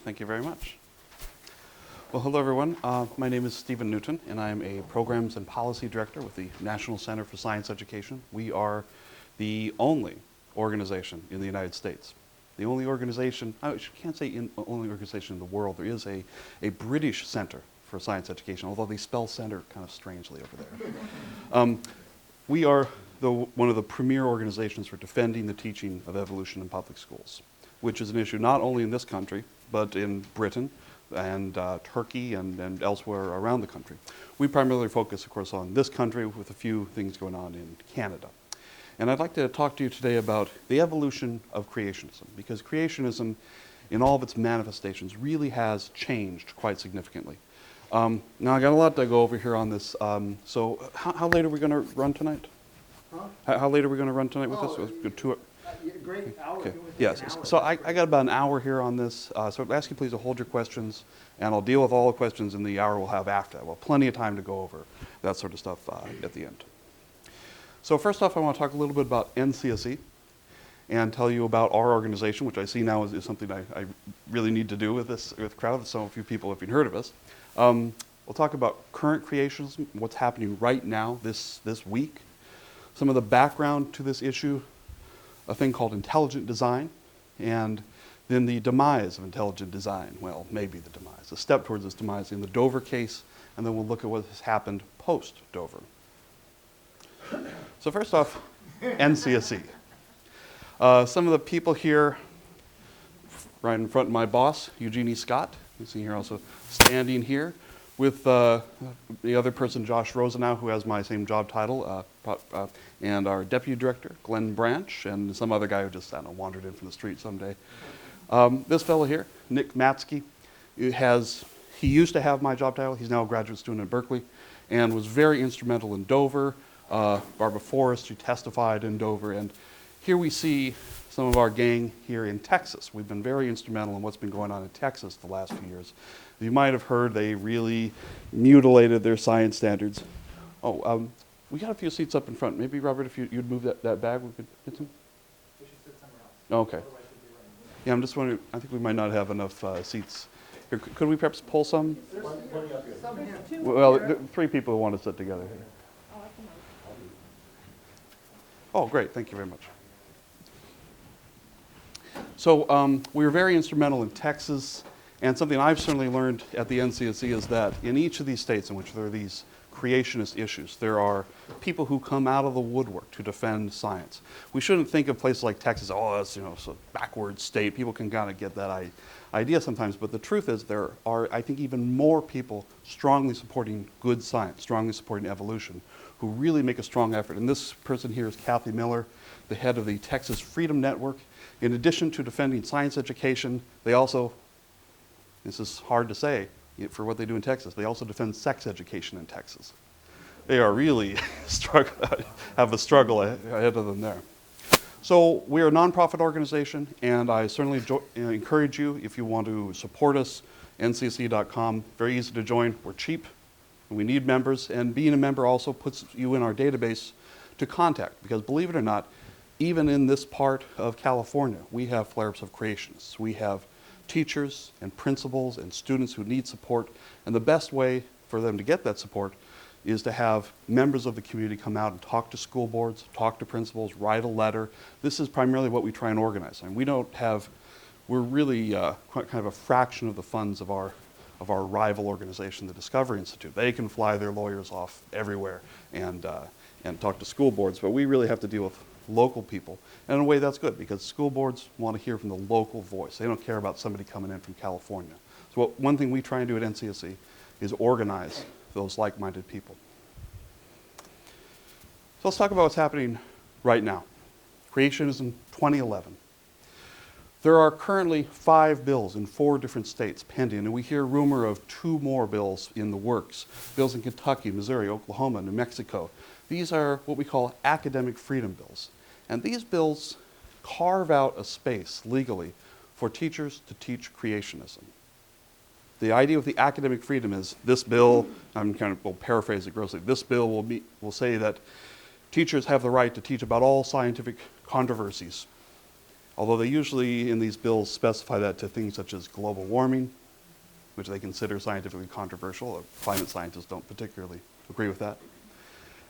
Thank you very much. Well, hello everyone. My name is Stephen Newton, and I am a Programs and Policy Director with the National Center for Science Education. We are the only organization in the United States. The only organization, I can't say only organization in the world. There is a British Center for Science Education, although they spell center kind of strangely over there. We are one of the premier organizations for defending the teaching of evolution in public schools, which is an issue not only in this country, but in Britain and Turkey and elsewhere around the country. We primarily focus, of course, on this country with a few things going on in Canada. And I'd like to talk to you today about the evolution of creationism, because creationism, in all of its manifestations, really has changed quite significantly. Now, I got a lot to go over here on this. So how late are we going to run tonight? Huh? How late are we going to run tonight with this? Great hour. Okay. Yes. So I got about an hour here on this. So I'd ask you please to hold your questions, and I'll deal with all the questions in the hour we'll have after that. We'll have plenty of time to go over that sort of stuff at the end. So first off, I want to talk a little bit about NCSE and tell you about our organization, which I see now is something I really need to do with this crowd. So a few people have heard of us. We'll talk about current creationism, what's happening right now this week, some of the background to this issue, a thing called intelligent design, and then the demise of intelligent design. Well, maybe the demise, a step towards this demise in the Dover case, and then we'll look at what has happened post-Dover. So first off, NCSE. Some of the people here, right in front of my boss, Eugenie Scott, you see here also standing here, with the other person, Josh Rosenau, who has my same job title, and our deputy director, Glenn Branch, and some other guy who just, I don't know, wandered in from the street someday. This fellow here, Nick Matsky, he used to have my job title. He's now a graduate student at Berkeley, and was very instrumental in Dover. Barbara Forrest, who testified in Dover, and here we see some of our gang here in Texas. We've been very instrumental in what's been going on in Texas the last few years. You might have heard they really mutilated their science standards. We got a few seats up in front. Maybe, Robert, if you'd move that bag, we could get some? We should sit somewhere else. Okay. Yeah, I'm just wondering, I think we might not have enough seats. Here, could we perhaps pull some? Well, three people who want to sit together here. Oh, great. Thank you very much. So we were very instrumental in Texas, and something I've certainly learned at the NCSE is that in each of these states in which there are these creationist issues, there are people who come out of the woodwork to defend science. We shouldn't think of places like Texas, oh, that's, it's a backward state. People can kind of get that idea sometimes, but the truth is there are, I think, even more people strongly supporting good science, strongly supporting evolution, who really make a strong effort. And this person here is Kathy Miller, the head of the Texas Freedom Network. In addition to defending science education, they also, this is hard to say for what they do in Texas, they also defend sex education in Texas. They are really have a struggle ahead of them there. So we're a nonprofit organization, and I certainly encourage you, if you want to support us, ncsc.com, very easy to join. We're cheap. We need members, and being a member also puts you in our database to contact, because believe it or not, even in this part of California, we have flare-ups of creationists. We have teachers and principals and students who need support, and the best way for them to get that support is to have members of the community come out and talk to school boards, talk to principals, write a letter. This is primarily what we try and organize. And we're really kind of a fraction of the funds of our rival organization, the Discovery Institute. They can fly their lawyers off everywhere and talk to school boards, but we really have to deal with local people. And in a way that's good, because school boards want to hear from the local voice. They don't care about somebody coming in from California. So one thing we try and do at NCSE is organize those like-minded people. So let's talk about what's happening right now. Creationism 2011. There are currently 5 bills in 4 different states pending, and we hear rumor of 2 more bills in the works. Bills in Kentucky, Missouri, Oklahoma, New Mexico. These are what we call academic freedom bills. And these bills carve out a space legally for teachers to teach creationism. The idea with the academic freedom is this bill, will paraphrase it grossly, this bill will say that teachers have the right to teach about all scientific controversies. although they usually in these bills specify that to things such as global warming, which they consider scientifically controversial. Climate scientists don't particularly agree with that.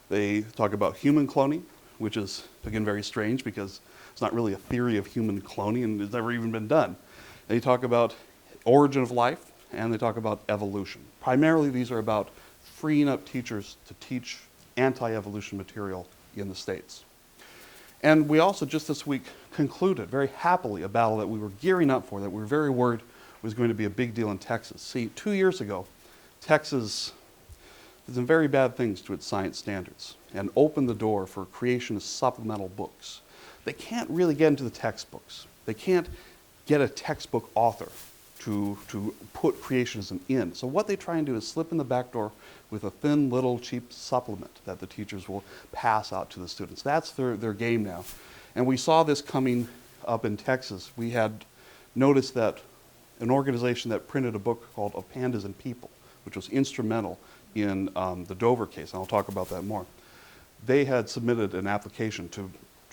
They talk about human cloning, which is, again, very strange because it's not really a theory of human cloning and it's never even been done. They talk about origin of life, and they talk about evolution. Primarily, these are about freeing up teachers to teach anti-evolution material in the States. And we also just this week concluded very happily a battle that we were gearing up for, that we were very worried was going to be a big deal in Texas. See, 2 years ago, Texas did some very bad things to its science standards and opened the door for creationist supplemental books. They can't really get into the textbooks. They can't get a textbook author to put creationism in. So what they try and do is slip in the back door with a thin, little, cheap supplement that the teachers will pass out to the students. That's their game now. And we saw this coming up in Texas. We had noticed that an organization that printed a book called Of Pandas and People, which was instrumental in the Dover case, and I'll talk about that more. They had submitted an application to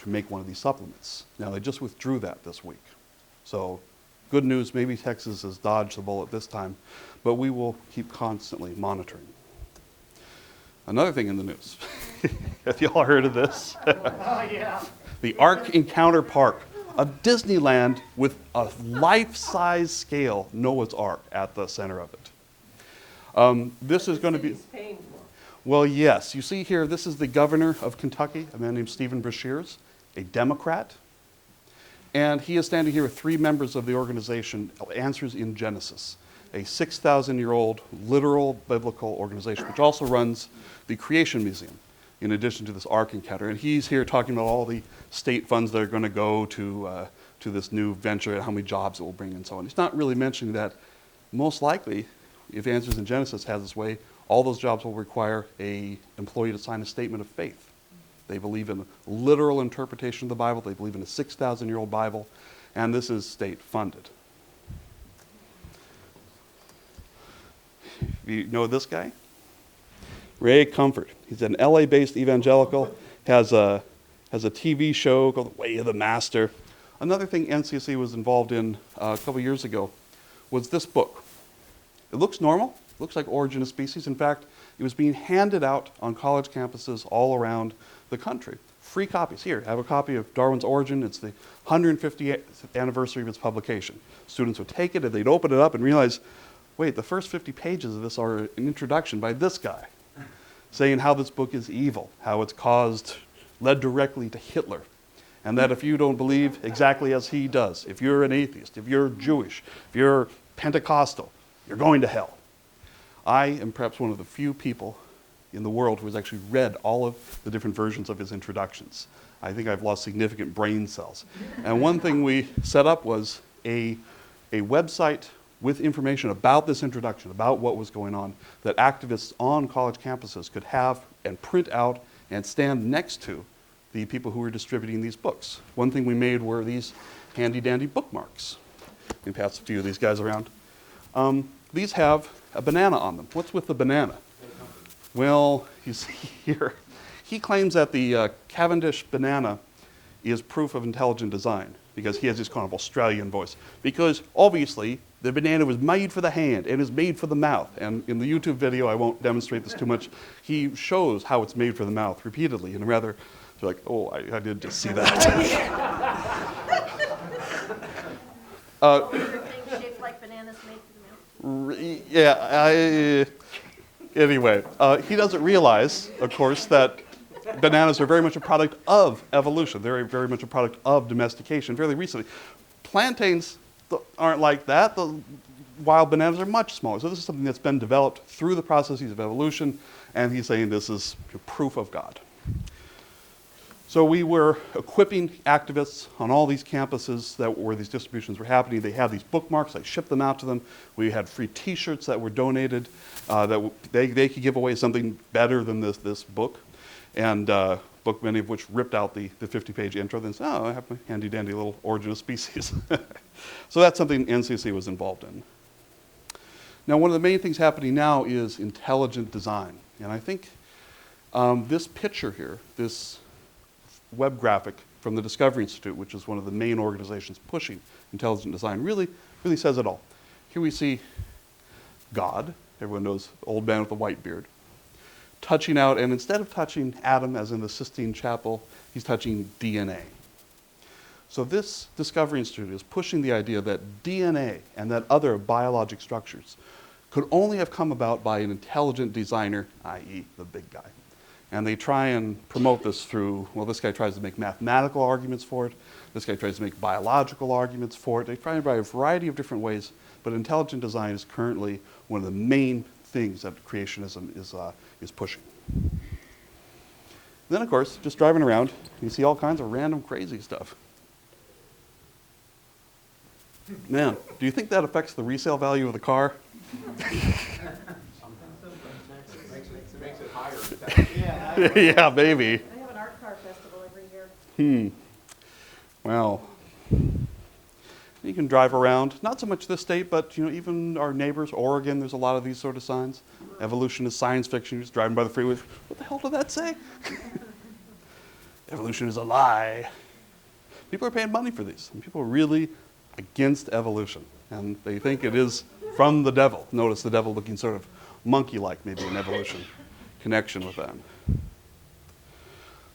make one of these supplements. Now, they just withdrew that this week. So, good news, maybe Texas has dodged the bullet this time, but we will keep constantly monitoring. Another thing in the news. Have you all heard of this? Oh, yeah. The Ark Encounter Park, a Disneyland with a life-size scale Noah's Ark at the center of it. This is going to be... Well, yes. You see here, this is the governor of Kentucky, a man named Stephen Beshears, a Democrat. And he is standing here with 3 members of the organization, Answers in Genesis, a 6,000-year-old literal biblical organization, which also runs the Creation Museum, in addition to this Ark Encounter. And he's here talking about all the state funds that are going to go to this new venture and how many jobs it will bring and so on. He's not really mentioning that most likely, if Answers in Genesis has its way, all those jobs will require an employee to sign a statement of faith. They believe in literal interpretation of the Bible. They believe in a 6,000-year-old Bible, and this is state-funded. You know this guy? Ray Comfort. He's an LA-based evangelical, has a TV show called The Way of the Master. Another thing NCSE was involved in a couple years ago was this book. It looks normal. Looks like Origin of Species. In fact, it was being handed out on college campuses all around the country. Free copies. Here, I have a copy of Darwin's Origin. It's the 150th anniversary of its publication. Students would take it and they'd open it up and realize, wait, the first 50 pages of this are an introduction by this guy, saying how this book is evil, how it's led directly to Hitler, and that if you don't believe exactly as he does, if you're an atheist, if you're Jewish, if you're Pentecostal, you're going to hell. I am perhaps one of the few people in the world who has actually read all of the different versions of his introductions. I think I've lost significant brain cells. And one thing we set up was a website with information about this introduction, about what was going on, that activists on college campuses could have and print out and stand next to the people who were distributing these books. One thing we made were these handy-dandy bookmarks. Let me pass a few of these guys around. These have a banana on them. What's with the banana? Well, you see here, he claims that the Cavendish banana is proof of intelligent design because he has this kind of Australian voice. Because obviously, the banana was made for the hand and is made for the mouth. And in the YouTube video, I won't demonstrate this too much, he shows how it's made for the mouth repeatedly in a rather, like, oh, I did just see that. Things shaped like bananas made for the mouth? Yeah, anyway, he doesn't realize, of course, that bananas are very much a product of evolution. They're very much a product of domestication fairly recently. Plantains aren't like that. The wild bananas are much smaller. So this is something that's been developed through the processes of evolution, and he's saying this is proof of God. So we were equipping activists on all these campuses where these distributions were happening. They had these bookmarks. I shipped them out to them. We had free T-shirts that were donated that they could give away something better than this book. And book, many of which ripped out the 50-page intro. Then said, oh, I have my handy-dandy little Origin of Species. So that's something NCC was involved in. Now, one of the main things happening now is intelligent design. And I think this picture here, this web graphic, from the Discovery Institute, which is one of the main organizations pushing intelligent design, really says it all. Here we see God, everyone knows, old man with a white beard, touching out, and instead of touching Adam as in the Sistine Chapel, he's touching DNA. So this Discovery Institute is pushing the idea that DNA and that other biologic structures could only have come about by an intelligent designer, i.e. the big guy. And they try and promote this through, well, this guy tries to make mathematical arguments for it, this guy tries to make biological arguments for it. They try by a variety of different ways, but intelligent design is currently one of the main things that creationism is pushing. Then, of course, just driving around, you see all kinds of random crazy stuff. Man, do you think that affects the resale value of the car? Makes it higher. Yeah. Yeah, maybe. They have an art car festival every year. Well, you can drive around, not so much this state, but even our neighbors, Oregon, there's a lot of these sort of signs. Evolution is science fiction, you're just driving by the freeway. What the hell did that say? Evolution is a lie. People are paying money for these, and people are really against evolution, and they think it is from the devil. Notice the devil looking sort of monkey-like, maybe an evolution connection with that.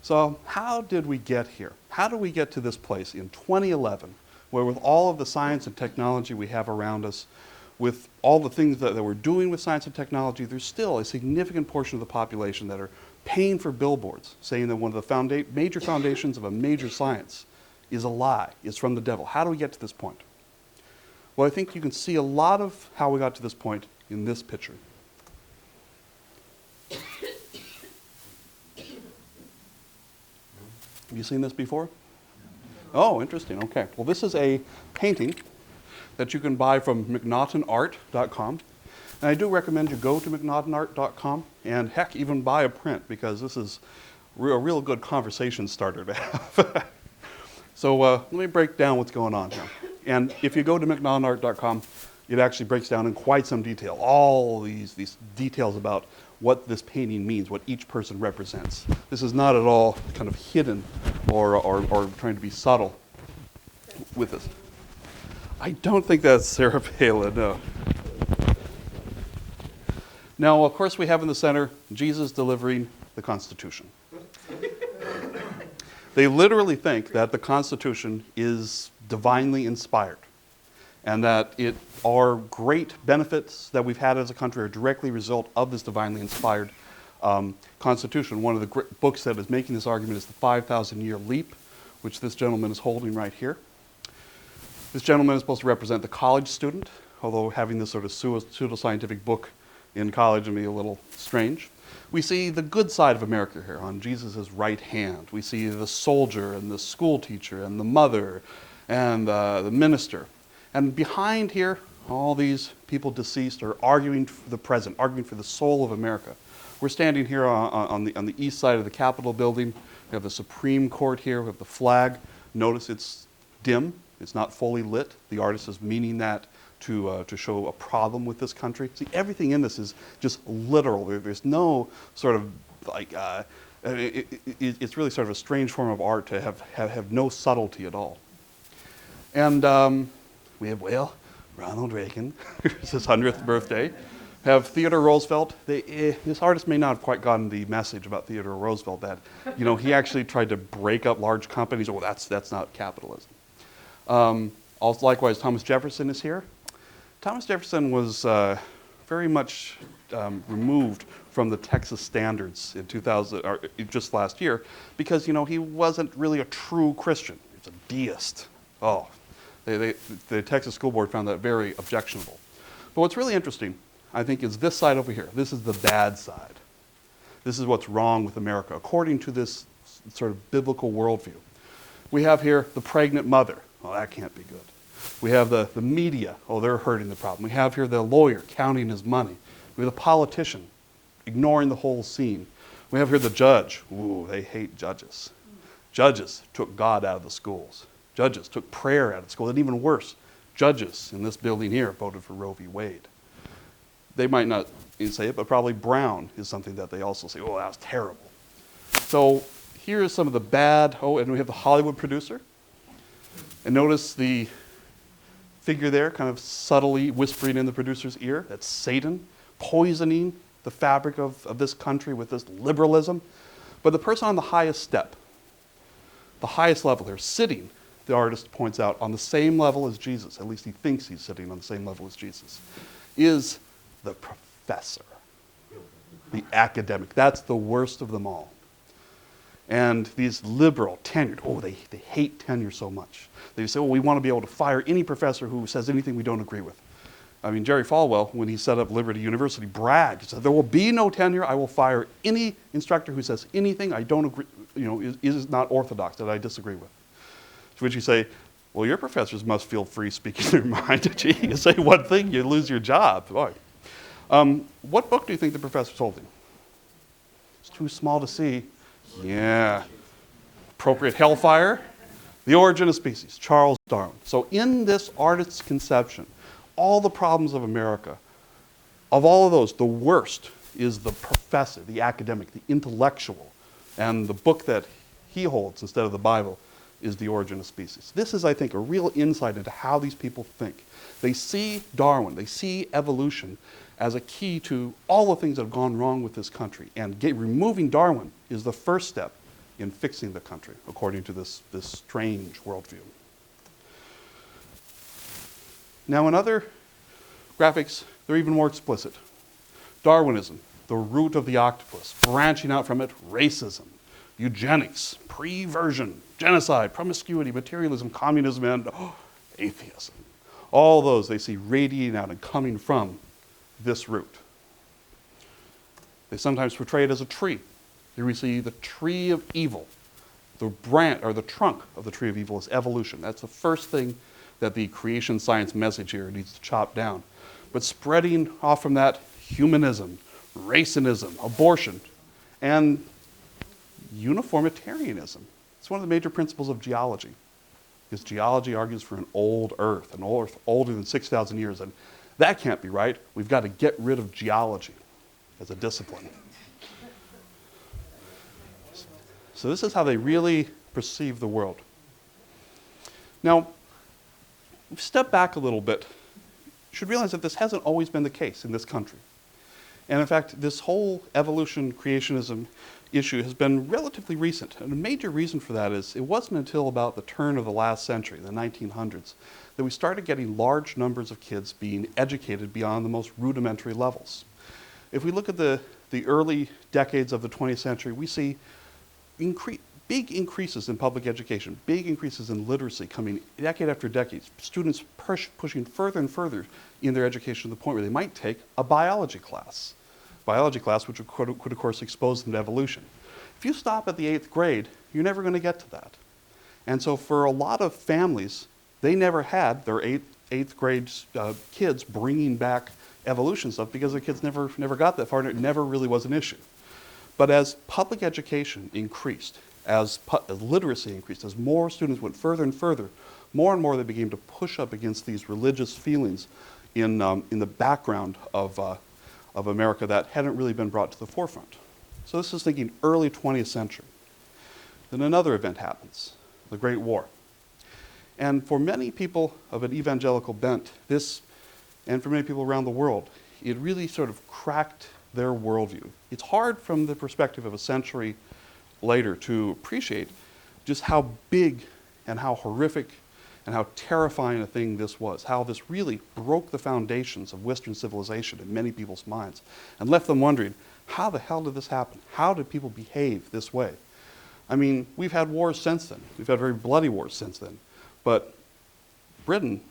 So how did we get here? How did we get to this place in 2011, where with all of the science and technology we have around us, with all the things that we're doing with science and technology, there's still a significant portion of the population that are paying for billboards, saying that one of the major foundations of a major science is a lie, is from the devil. How do we get to this point? Well, I think you can see a lot of how we got to this point in this picture. Have you seen this before? Oh, interesting. Okay. Well, this is a painting that you can buy from mcnaughtonart.com. And I do recommend you go to mcnaughtonart.com and, heck, even buy a print, because this is a real good conversation starter to have. So let me break down what's going on here. And if you go to mcnaughtonart.com, it actually breaks down in quite some detail all these details about what this painting means, what each person represents. This is not at all kind of hidden or trying to be subtle with this. I don't think that's Sarah Palin, no. Now, of course, we have in the center Jesus delivering the Constitution. They literally think that the Constitution is divinely inspired, and that our great benefits that we've had as a country are directly a result of this divinely inspired Constitution. One of the books that is making this argument is The 5,000-Year Leap, which this gentleman is holding right here. This gentleman is supposed to represent the college student, although having this sort of pseudoscientific book in college would be a little strange. We see the good side of America here on Jesus' right hand. We see the soldier and the school teacher and the mother and the minister. And behind here, all these people deceased are arguing for the present, arguing for the soul of America. We're standing here on the east side of the Capitol building. We have the Supreme Court here. We have the flag. Notice it's dim. It's not fully lit. The artist is meaning that to show a problem with this country. See, everything in this is just literal. There's no sort of like, it's really sort of a strange form of art to have no subtlety at all. And we have, Ronald Reagan, it's his 100th birthday. Have Theodore Roosevelt. This artist may not have quite gotten the message about Theodore Roosevelt that, he actually tried to break up large companies. Well, that's not capitalism. Also, likewise, Thomas Jefferson is here. Thomas Jefferson was very much removed from the Texas standards in 2000, or just last year, because he wasn't really a true Christian. He was a deist. Oh, the Texas School Board found that very objectionable. But what's really interesting, I think, is this side over here. This is the bad side. This is what's wrong with America, according to this sort of biblical worldview. We have here the pregnant mother. Oh, that can't be good. We have the media. Oh, they're hurting the problem. We have here the lawyer counting his money. We have the politician ignoring the whole scene. We have here the judge. Ooh, they hate judges. Judges took God out of the schools. Judges took prayer out of school. And even worse, judges in this building here voted for Roe v. Wade. They might not say it, but probably Brown is something that they also say, oh, that was terrible. So here is some of the bad, and we have the Hollywood producer. And notice the figure there kind of subtly whispering in the producer's ear. That's Satan poisoning the fabric of this country with this liberalism. But the person on the highest step, the highest level, they're sitting, the artist points out, on the same level as Jesus, at least he thinks he's sitting on the same level as Jesus, is the professor, the academic. That's the worst of them all. And these liberal, tenured, they hate tenure so much. They say, we want to be able to fire any professor who says anything we don't agree with. I mean, Jerry Falwell, when he set up Liberty University, bragged. He said, there will be no tenure. I will fire any instructor who says anything I don't agree, is not orthodox, that I disagree with. To which you say, well, your professors must feel free speaking their mind. Gee, you say one thing, you lose your job. Boy. What book do you think the professor told him? It's too small to see. Yeah. Appropriate Hellfire, The Origin of Species, Charles Darwin. So in this artist's conception, all the problems of America, of all of those, the worst is the professor, the academic, the intellectual. And the book that he holds instead of the Bible is The Origin of Species. This is, I think, a real insight into how these people think. They see Darwin, they see evolution as a key to all the things that have gone wrong with this country. And removing Darwin is the first step in fixing the country, according to this strange worldview. Now, in other graphics, they're even more explicit. Darwinism, the root of the octopus, branching out from it, racism, eugenics, perversion, genocide, promiscuity, materialism, communism, and atheism. All those they see radiating out and coming from this root. They sometimes portray it as a tree. Here we see the tree of evil. The branch, or the trunk of the tree of evil, is evolution. That's the first thing that the creation science message here needs to chop down. But spreading off from that, humanism, racism, abortion, and uniformitarianism. It's one of the major principles of geology, because geology argues for an old Earth, an Earth older than 6,000 years, and that can't be right. We've got to get rid of geology as a discipline. So this is how they really perceive the world. Now, step back a little bit. You should realize that this hasn't always been the case in this country. And in fact, this whole evolution, creationism issue has been relatively recent. And a major reason for that is it wasn't until about the turn of the last century, the 1900s, that we started getting large numbers of kids being educated beyond the most rudimentary levels. If we look at the early decades of the 20th century, we see big increases in public education, big increases in literacy coming decade after decade, students pushing further and further in their education to the point where they might take a biology class, which could of course expose them to evolution. If you stop at the 8th grade, you're never going to get to that. And so for a lot of families, they never had their 8th grade kids bringing back evolution stuff because the kids never got that far and it never really was an issue. But as public education increased, as literacy increased, as more students went further and further, more and more they began to push up against these religious feelings in the background of America that hadn't really been brought to the forefront. So this is thinking early 20th century. Then another event happens, the Great War. And for many people of an evangelical bent, and for many people around the world, it really sort of cracked their worldview. It's hard from the perspective of a century later to appreciate just how big and how horrific and how terrifying a thing this was, how this really broke the foundations of Western civilization in many people's minds and left them wondering, how the hell did this happen? How did people behave this way? I mean, we've had wars since then. We've had very bloody wars since then. But Britain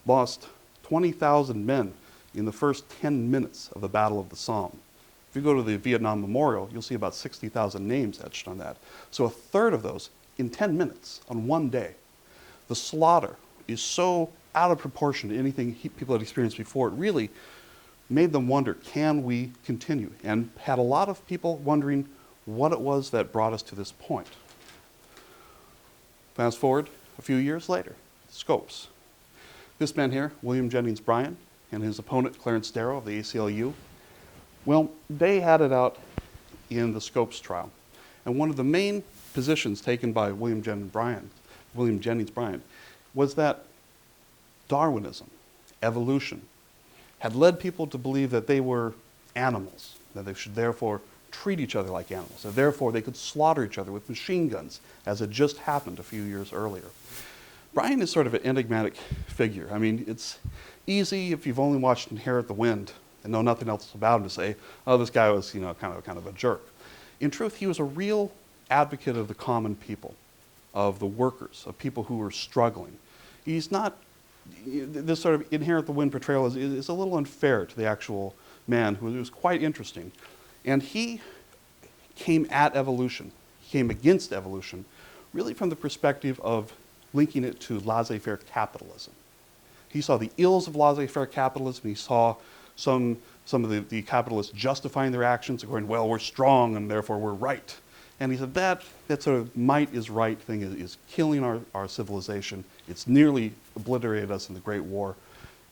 lost 20,000 men in the first 10 minutes of the Battle of the Somme. If you go to the Vietnam Memorial, you'll see about 60,000 names etched on that. So a third of those in 10 minutes on one day. The slaughter is so out of proportion to anything people had experienced before. It really made them wonder, can we continue? And had a lot of people wondering what it was that brought us to this point. Fast forward a few years later, Scopes. This man here, William Jennings Bryan, and his opponent, Clarence Darrow of the ACLU, well, they had it out in the Scopes trial. And one of the main positions taken by William Jennings Bryan was that Darwinism, evolution, had led people to believe that they were animals, that they should therefore treat each other like animals, that therefore they could slaughter each other with machine guns, as had just happened a few years earlier. Bryan is sort of an enigmatic figure. I mean, it's easy if you've only watched Inherit the Wind and know nothing else about him to say, oh, this guy was, kind of a jerk. In truth, he was a real advocate of the common people, of the workers, of people who were struggling. He's not, this sort of Inherit the Wind portrayal is a little unfair to the actual man, who was quite interesting. And he came at evolution, he came against evolution, really from the perspective of linking it to laissez-faire capitalism. He saw the ills of laissez-faire capitalism. He saw some of the capitalists justifying their actions, going, well, we're strong and therefore we're right. And he said that sort of might is right thing is killing our civilization. It's nearly obliterated us in the Great War.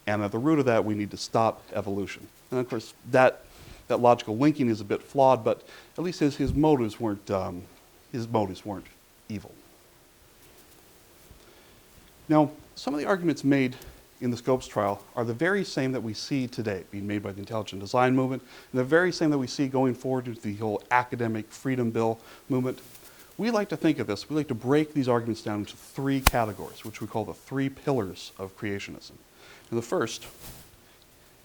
And at the root of that, we need to stop evolution. And of course, that logical linking is a bit flawed, but at least his motives weren't evil. Now, some of the arguments made in the Scopes trial are the very same that we see today, being made by the intelligent design movement, and the very same that we see going forward into the whole academic freedom bill movement. We like to think of this, we like to break these arguments down into three categories, which we call the three pillars of creationism. And the first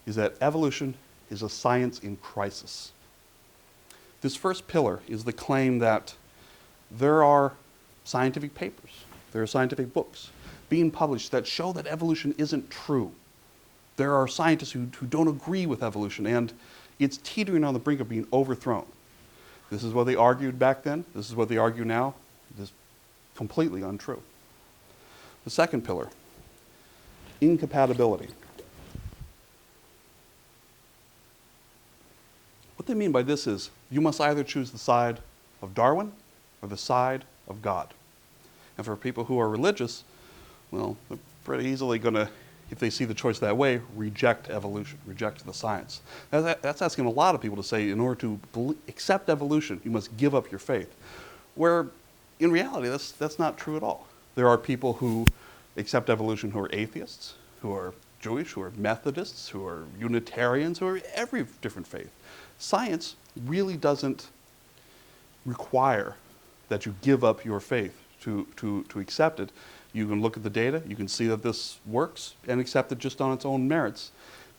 is that evolution is a science in crisis. This first pillar is the claim that there are scientific papers, there are scientific books being published that show that evolution isn't true. There are scientists who don't agree with evolution, and it's teetering on the brink of being overthrown. This is what they argued back then. This is what they argue now. This is completely untrue. The second pillar, incompatibility. What they mean by this is you must either choose the side of Darwin or the side of God. And for people who are religious, well, they're pretty easily going to, if they see the choice that way, reject evolution, reject the science. That's asking a lot of people to say, in order to accept evolution, you must give up your faith. Where, in reality, that's not true at all. There are people who accept evolution who are atheists, who are Jewish, who are Methodists, who are Unitarians, who are every different faith. Science really doesn't require that you give up your faith to accept it. You can look at the data, you can see that this works, and accept it just on its own merits.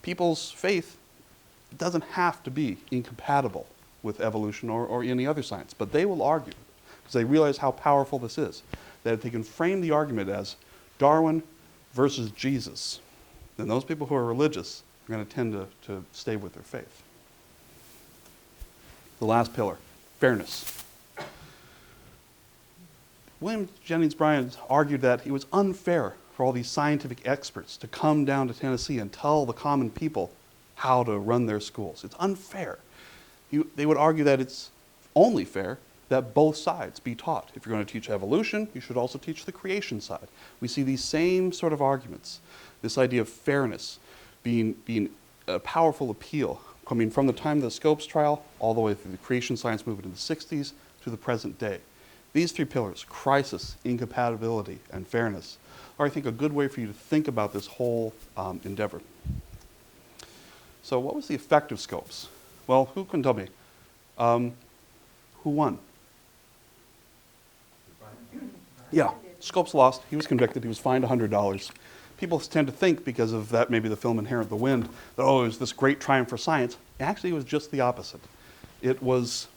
People's faith doesn't have to be incompatible with evolution or any other science, but they will argue, because they realize how powerful this is, that if they can frame the argument as Darwin versus Jesus, then those people who are religious are going to tend to stay with their faith. The last pillar, fairness. William Jennings Bryan argued that it was unfair for all these scientific experts to come down to Tennessee and tell the common people how to run their schools. It's unfair. They would argue that it's only fair that both sides be taught. If you're going to teach evolution, you should also teach the creation side. We see these same sort of arguments, this idea of fairness being a powerful appeal, coming from the time of the Scopes trial all the way through the creation science movement in the 60s to the present day. These three pillars, crisis, incompatibility, and fairness, are, I think, a good way for you to think about this whole endeavor. So what was the effect of Scopes? Well, who can tell me? Who won? Yeah, Scopes lost. He was convicted. He was fined $100. People tend to think, because of that, maybe the film Inherent the Wind, that, oh, it was this great triumph for science. Actually, it was just the opposite. It was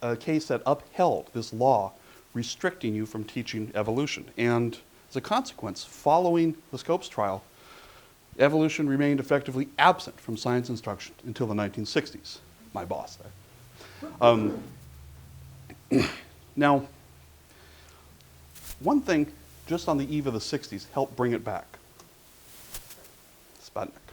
a case that upheld this law restricting you from teaching evolution. And as a consequence, following the Scopes trial, evolution remained effectively absent from science instruction until the 1960s. My boss there. Now, one thing just on the eve of the 60s helped bring it back. Sputnik.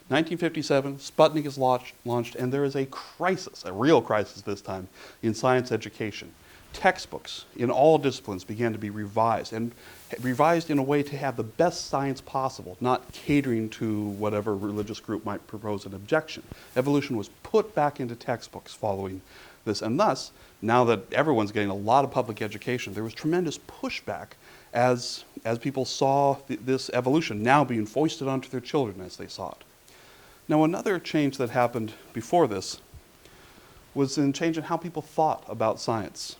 1957, Sputnik is launched, and there is a crisis, a real crisis this time, in science education. textbooks in all disciplines began to be revised, and revised in a way to have the best science possible, not catering to whatever religious group might propose an objection. Evolution was put back into textbooks following this, and thus, now that everyone's getting a lot of public education, there was tremendous pushback as people saw this evolution now being foisted onto their children as they saw it. Now, another change that happened before this was in changing how people thought about science.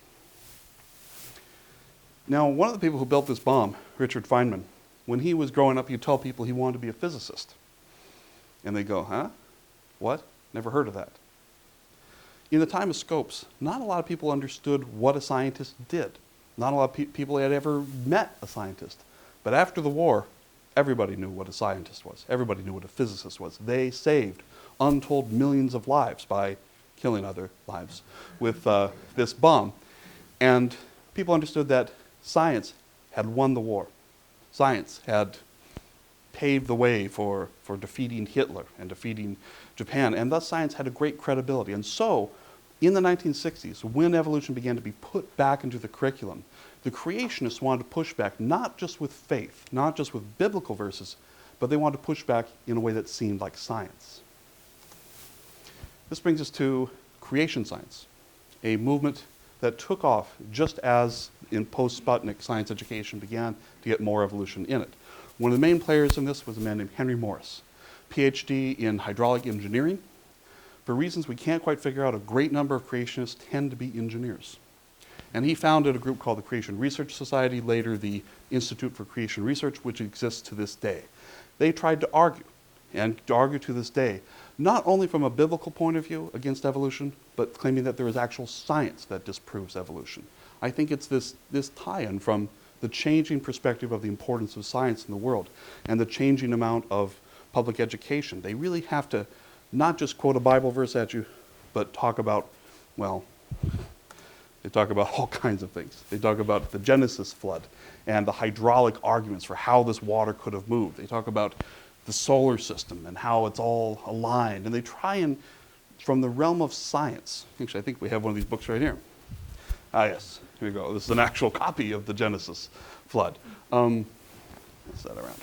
Now, one of the people who built this bomb, Richard Feynman, when he was growing up, he'd tell people he wanted to be a physicist. And they'd go, huh? What? Never heard of that. In the time of Scopes, not a lot of people understood what a scientist did. Not a lot of people had ever met a scientist. But after the war, everybody knew what a scientist was. Everybody knew what a physicist was. They saved untold millions of lives by killing other lives with this bomb. And people understood that science had won the war. Science had paved the way for defeating Hitler and defeating Japan, and thus science had a great credibility. And so, in the 1960s, when evolution began to be put back into the curriculum, the creationists wanted to push back not just with faith, not just with biblical verses, but they wanted to push back in a way that seemed like science. This brings us to creation science, a movement that took off just as in post-Sputnik science education began to get more evolution in it. One of the main players in this was a man named Henry Morris, PhD in hydraulic engineering. For reasons we can't quite figure out, a great number of creationists tend to be engineers. And he founded a group called the Creation Research Society, later the Institute for Creation Research, which exists to this day. They tried to argue, and to argue to this day, not only from a biblical point of view against evolution, but claiming that there is actual science that disproves evolution. I think it's this tie-in from the changing perspective of the importance of science in the world and the changing amount of public education. They really have to not just quote a Bible verse at you, but talk about, well, they talk about all kinds of things. They talk about the Genesis flood and the hydraulic arguments for how this water could have moved. They talk about the solar system and how it's all aligned. And they try and, from the realm of science, actually I think we have one of these books right here. Ah yes, here we go. This is an actual copy of the Genesis flood. Pass that around.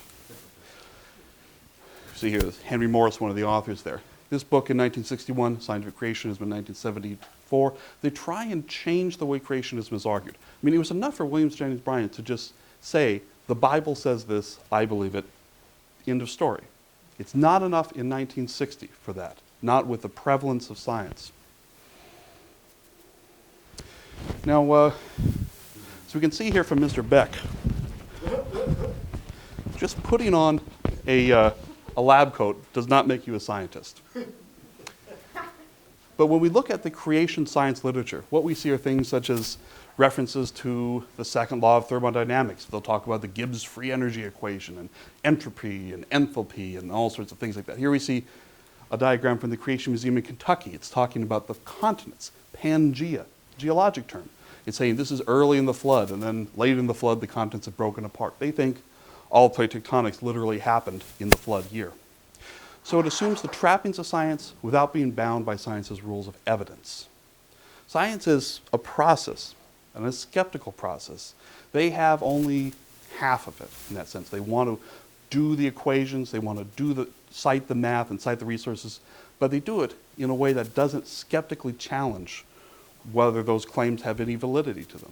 See here, this Henry Morris, one of the authors there. This book in 1961, Scientific Creationism in 1974, they try and change the way creationism is argued. I mean, it was enough for William Jennings Bryan to just say, the Bible says this, I believe it, end of story. It's not enough in 1960 for that, not with the prevalence of science. Now, so we can see here from Mr. Beck, just putting on a lab coat does not make you a scientist. But when we look at the creation science literature, what we see are things such as references to the second law of thermodynamics. They'll talk about the Gibbs free energy equation and entropy and enthalpy and all sorts of things like that. Here we see a diagram from the Creation Museum in Kentucky. It's talking about the continents, Pangea, geologic term. It's saying this is early in the flood, and then late in the flood, the continents have broken apart. They think all plate tectonics literally happened in the flood year. So it assumes the trappings of science without being bound by science's rules of evidence. Science is a process, and a skeptical process. They have only half of it in that sense. They want to do the equations, they want to cite the math and cite the resources, but they do it in a way that doesn't skeptically challenge whether those claims have any validity to them.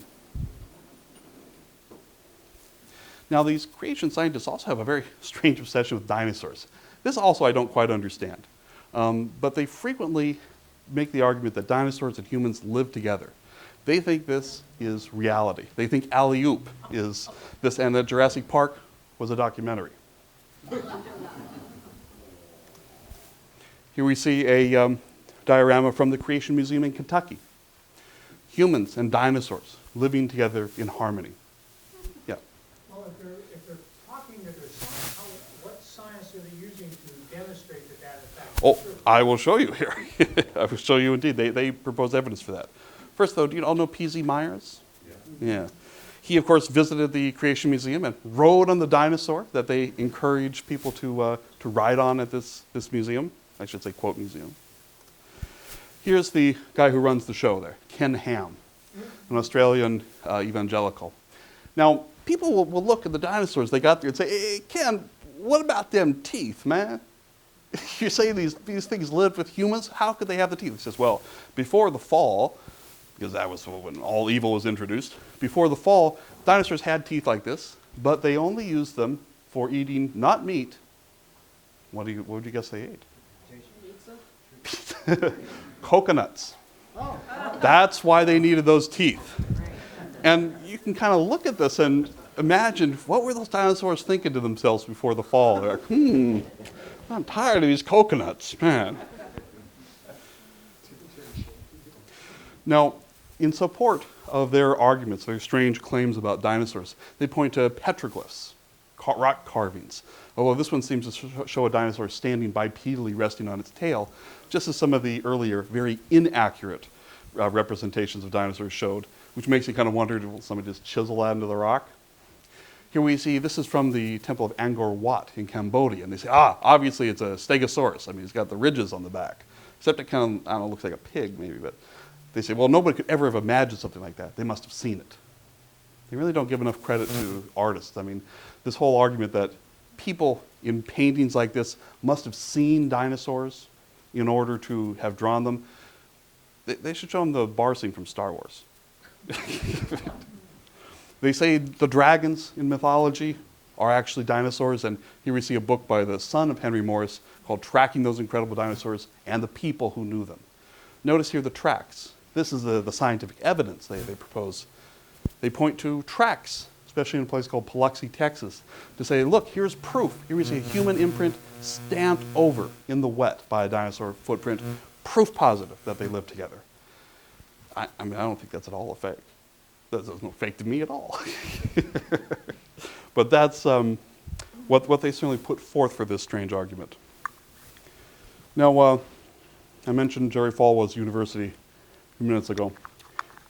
Now, these creation scientists also have a very strange obsession with dinosaurs. This also I don't quite understand. But they frequently make the argument that dinosaurs and humans live together. They think this is reality. They think Alley-Oop is this, and that Jurassic Park was a documentary. Here we see a diorama from the Creation Museum in Kentucky. Humans and dinosaurs living together in harmony. Yeah. Well, if they're talking that there's science, what science are they using to demonstrate that that effect? Oh, I will show you here. I will show you indeed. They propose evidence for that. First, though, do you all know P.Z. Myers? Yeah. He, of course, visited the Creation Museum and rode on the dinosaur that they encourage people to ride on at this museum. I should say, quote, museum. Here's the guy who runs the show there, Ken Ham. an Australian evangelical. Now, people will look at the dinosaurs they got there and say, hey, Ken, what about them teeth, man? You say these things lived with humans, how could they have the teeth? He says, well, before the fall, because that was when all evil was introduced, before the fall, dinosaurs had teeth like this, but they only used them for eating, not meat. What would you guess they ate? Coconuts. That's why they needed those teeth. And you can kind of look at this and imagine, what were those dinosaurs thinking to themselves before the fall? They're like, I'm tired of these coconuts, man. Now, in support of their arguments, their strange claims about dinosaurs, they point to petroglyphs, rock carvings. Although this one seems to show a dinosaur standing bipedally resting on its tail, just as some of the earlier, very inaccurate representations of dinosaurs showed, which makes you kind of wonder, will somebody just chisel that into the rock? Here we see, this is from the temple of Angkor Wat in Cambodia, and they say, obviously it's a stegosaurus. I mean, it's got the ridges on the back. Except it kind of, I don't know, looks like a pig maybe, but they say, well, nobody could ever have imagined something like that. They must have seen it. They really don't give enough credit to artists. I mean, this whole argument that people in paintings like this must have seen dinosaurs in order to have drawn them, they should show them the bar scene from Star Wars. They say the dragons in mythology are actually dinosaurs, and here we see a book by the son of Henry Morris called Tracking Those Incredible Dinosaurs and the People Who Knew Them. Notice here the tracks. This is the scientific evidence they propose. They point to tracks, especially in a place called Biloxi, Texas, to say, look, here's proof. Here we see a human imprint stamped over in the wet by a dinosaur footprint, proof positive that they lived together. I mean, I don't think that's at all a fake. There's no fake to me at all. But that's what they certainly put forth for this strange argument. Now, I mentioned Jerry Falwell's University a few minutes ago.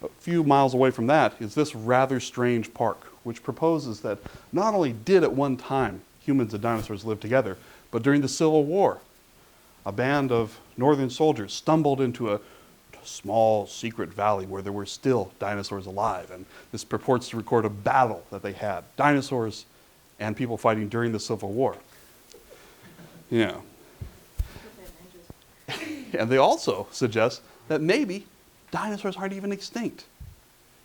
A few miles away from that is this rather strange park, which proposes that not only did at one time humans and dinosaurs live together, but during the Civil War, a band of northern soldiers stumbled into a small secret valley where there were still dinosaurs alive, and this purports to record a battle that they had, dinosaurs and people fighting during the Civil War. Yeah. And they also suggest that maybe dinosaurs aren't even extinct.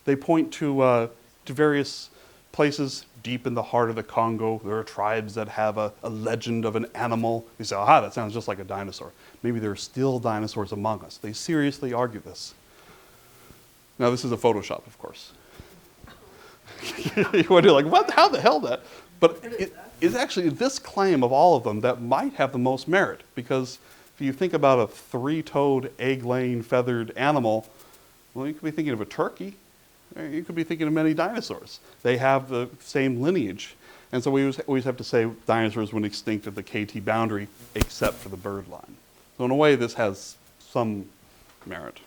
They point to various places deep in the heart of the Congo. There are tribes that have a legend of an animal. They say, aha, that sounds just like a dinosaur. Maybe there are still dinosaurs among us. They seriously argue this. Now, this is a Photoshop, of course. You wonder, like, what? How the hell that? But it is actually this claim of all of them that might have the most merit, because if you think about a three-toed, egg-laying, feathered animal, well, you could be thinking of a turkey. You could be thinking of many dinosaurs. They have the same lineage. And so we always have to say dinosaurs went extinct at the KT boundary, except for the bird line. So in a way, this has some merit.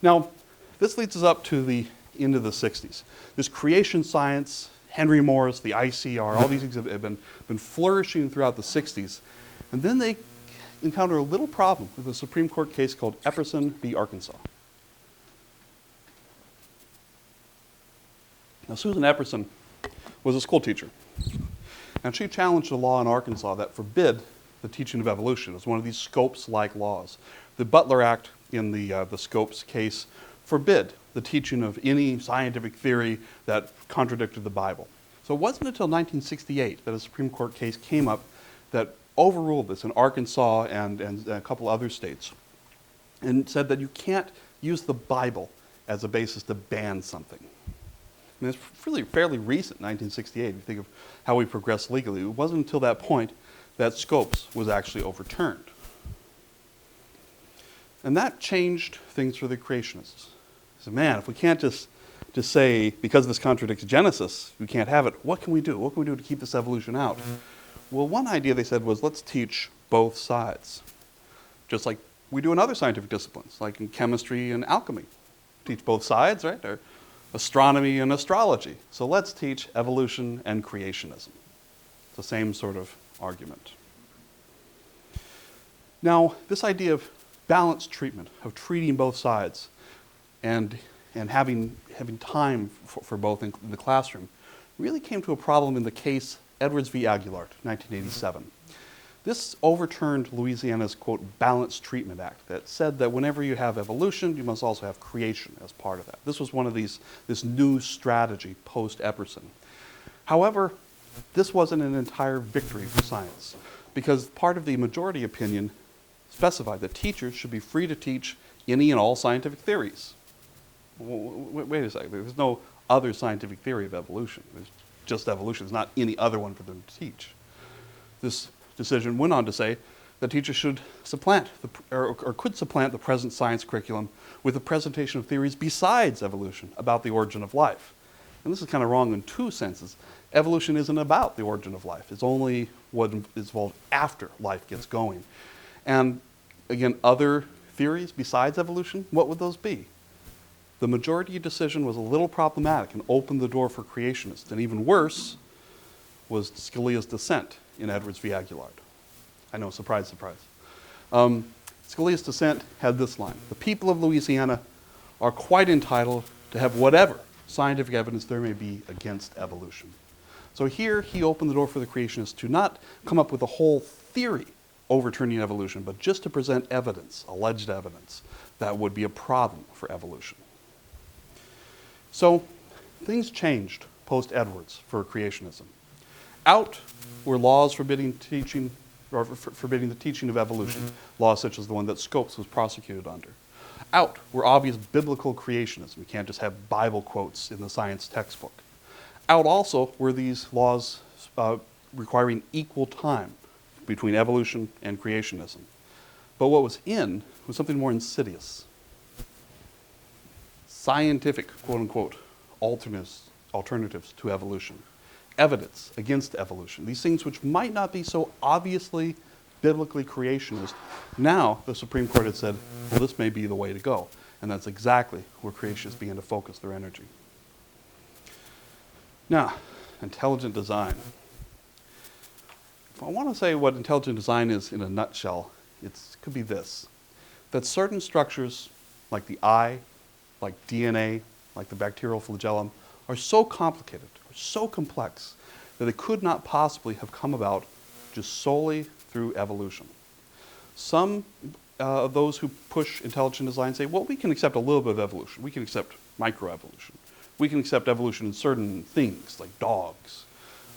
Now, this leads us up to the end of the 60s. This creation science, Henry Morris, the ICR, all these things have been flourishing throughout the 60s. And then they encounter a little problem with a Supreme Court case called Epperson v. Arkansas. Now, Susan Epperson was a school teacher, and she challenged a law in Arkansas that forbid the teaching of evolution. It was one of these Scopes-like laws. The Butler Act in the Scopes case forbid the teaching of any scientific theory that contradicted the Bible. So it wasn't until 1968 that a Supreme Court case came up that overruled this in Arkansas and a couple other states, and said that you can't use the Bible as a basis to ban something. I mean, it's really fairly recent, 1968, if you think of how we progressed legally. It wasn't until that point that Scopes was actually overturned. And that changed things for the creationists. They said, man, if we can't just say, because this contradicts Genesis, we can't have it, what can we do? What can we do to keep this evolution out? Well, one idea they said was, let's teach both sides. Just like we do in other scientific disciplines, like in chemistry and alchemy. Teach both sides, right? Or astronomy and astrology. So let's teach evolution and creationism. It's the same sort of argument. Now, this idea of balanced treatment, of treating both sides, and having time for both in the classroom really came to a problem in the case Edwards v. Aguillard, 1987. This overturned Louisiana's, quote, Balanced Treatment Act that said that whenever you have evolution, you must also have creation as part of that. This was one of this new strategy post-Epperson. However, this wasn't an entire victory for science, because part of the majority opinion specified that teachers should be free to teach any and all scientific theories. Wait a second, there's no other scientific theory of evolution. There's just evolution. There's not any other one for them to teach. This decision went on to say that teachers should supplant, or could supplant the present science curriculum with the presentation of theories besides evolution about the origin of life. And this is kind of wrong in two senses. Evolution isn't about the origin of life. It's only what is involved after life gets going. And again, other theories besides evolution, what would those be? The majority decision was a little problematic and opened the door for creationists. And even worse was Scalia's dissent in Edwards v. Aguillard. I know, surprise, surprise. Scalia's dissent had this line: "The people of Louisiana are quite entitled to have whatever scientific evidence there may be against evolution." So here he opened the door for the creationists to not come up with a whole theory overturning evolution, but just to present evidence, alleged evidence, that would be a problem for evolution. So things changed post-Edwards for creationism. Out were laws forbidding teaching, or forbidding the teaching of evolution, laws such as the one that Scopes was prosecuted under. Out were obvious biblical creationism. We can't just have Bible quotes in the science textbook. Out also were these laws requiring equal time between evolution and creationism. But what was in was something more insidious. Scientific, quote unquote, alternatives to evolution. Evidence against evolution. These things which might not be so obviously biblically creationist. Now the Supreme Court had said, well, this may be the way to go. And that's exactly where creationists began to focus their energy. Now, intelligent design. If I want to say what intelligent design is in a nutshell, it could be this: that certain structures, like the eye, like DNA, like the bacterial flagellum, are so complicated, or so complex, that they could not possibly have come about just solely through evolution. Some of those who push intelligent design say, well, we can accept a little bit of evolution. We can accept microevolution. We can accept evolution in certain things, like dogs.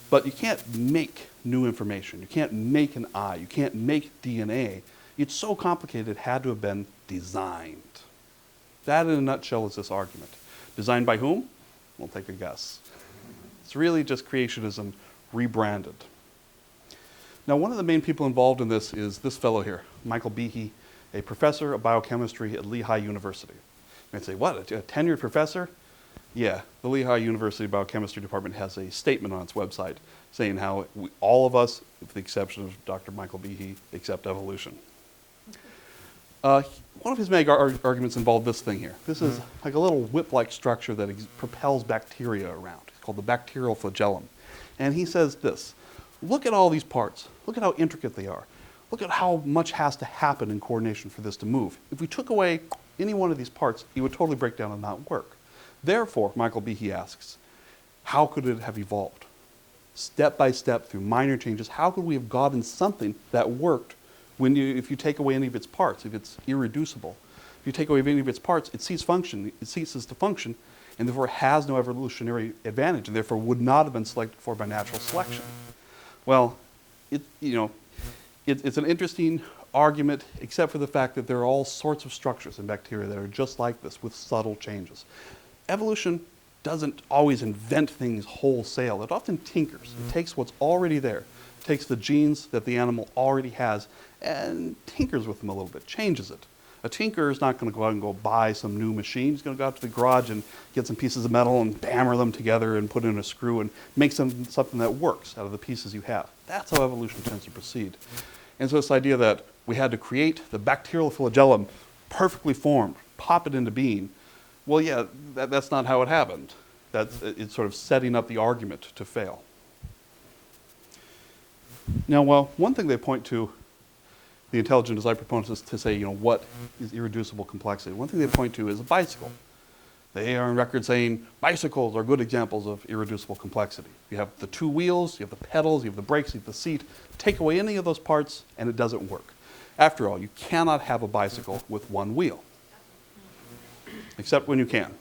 But you can't make new information. You can't make an eye. You can't make DNA. It's so complicated it had to have been designed. That in a nutshell is this argument. Designed by whom? We'll take a guess. It's really just creationism rebranded. Now, one of the main people involved in this is this fellow here, Michael Behe, a professor of biochemistry at Lehigh University. You might say, what, a tenured professor? Yeah, the Lehigh University Biochemistry Department has a statement on its website saying how all of us, with the exception of Dr. Michael Behe, accept evolution. One of his main arguments involved this thing here. This is like a little whip-like structure that propels bacteria around. It's called the bacterial flagellum. And he says this: look at all these parts. Look at how intricate they are. Look at how much has to happen in coordination for this to move. If we took away any one of these parts, it would totally break down and not work. Therefore, Michael Behe asks, how could it have evolved? Step by step, through minor changes, how could we have gotten something that worked if you take away any of its parts, if it's irreducible? If you take away any of its parts, it ceases to function, and therefore has no evolutionary advantage, and therefore would not have been selected for by natural selection. Well, it's an interesting argument, except for the fact that there are all sorts of structures in bacteria that are just like this, with subtle changes. Evolution doesn't always invent things wholesale. It often tinkers. It takes what's already there. It takes the genes that the animal already has and tinkers with them a little bit, changes it. A tinker is not going to go out and go buy some new machine. He's going to go out to the garage and get some pieces of metal and hammer them together and put in a screw and make something that works out of the pieces you have. That's how evolution tends to proceed. And so this idea that we had to create the bacterial flagellum perfectly formed, pop it into being, well, yeah, that's not how it happened. It's sort of setting up the argument to fail. Now, well, one thing they point to, the intelligent design proponents, is to say, what is irreducible complexity? One thing they point to is a bicycle. They are on record saying bicycles are good examples of irreducible complexity. You have the two wheels, you have the pedals, you have the brakes, you have the seat. Take away any of those parts and it doesn't work. After all, you cannot have a bicycle with one wheel. Except when you can.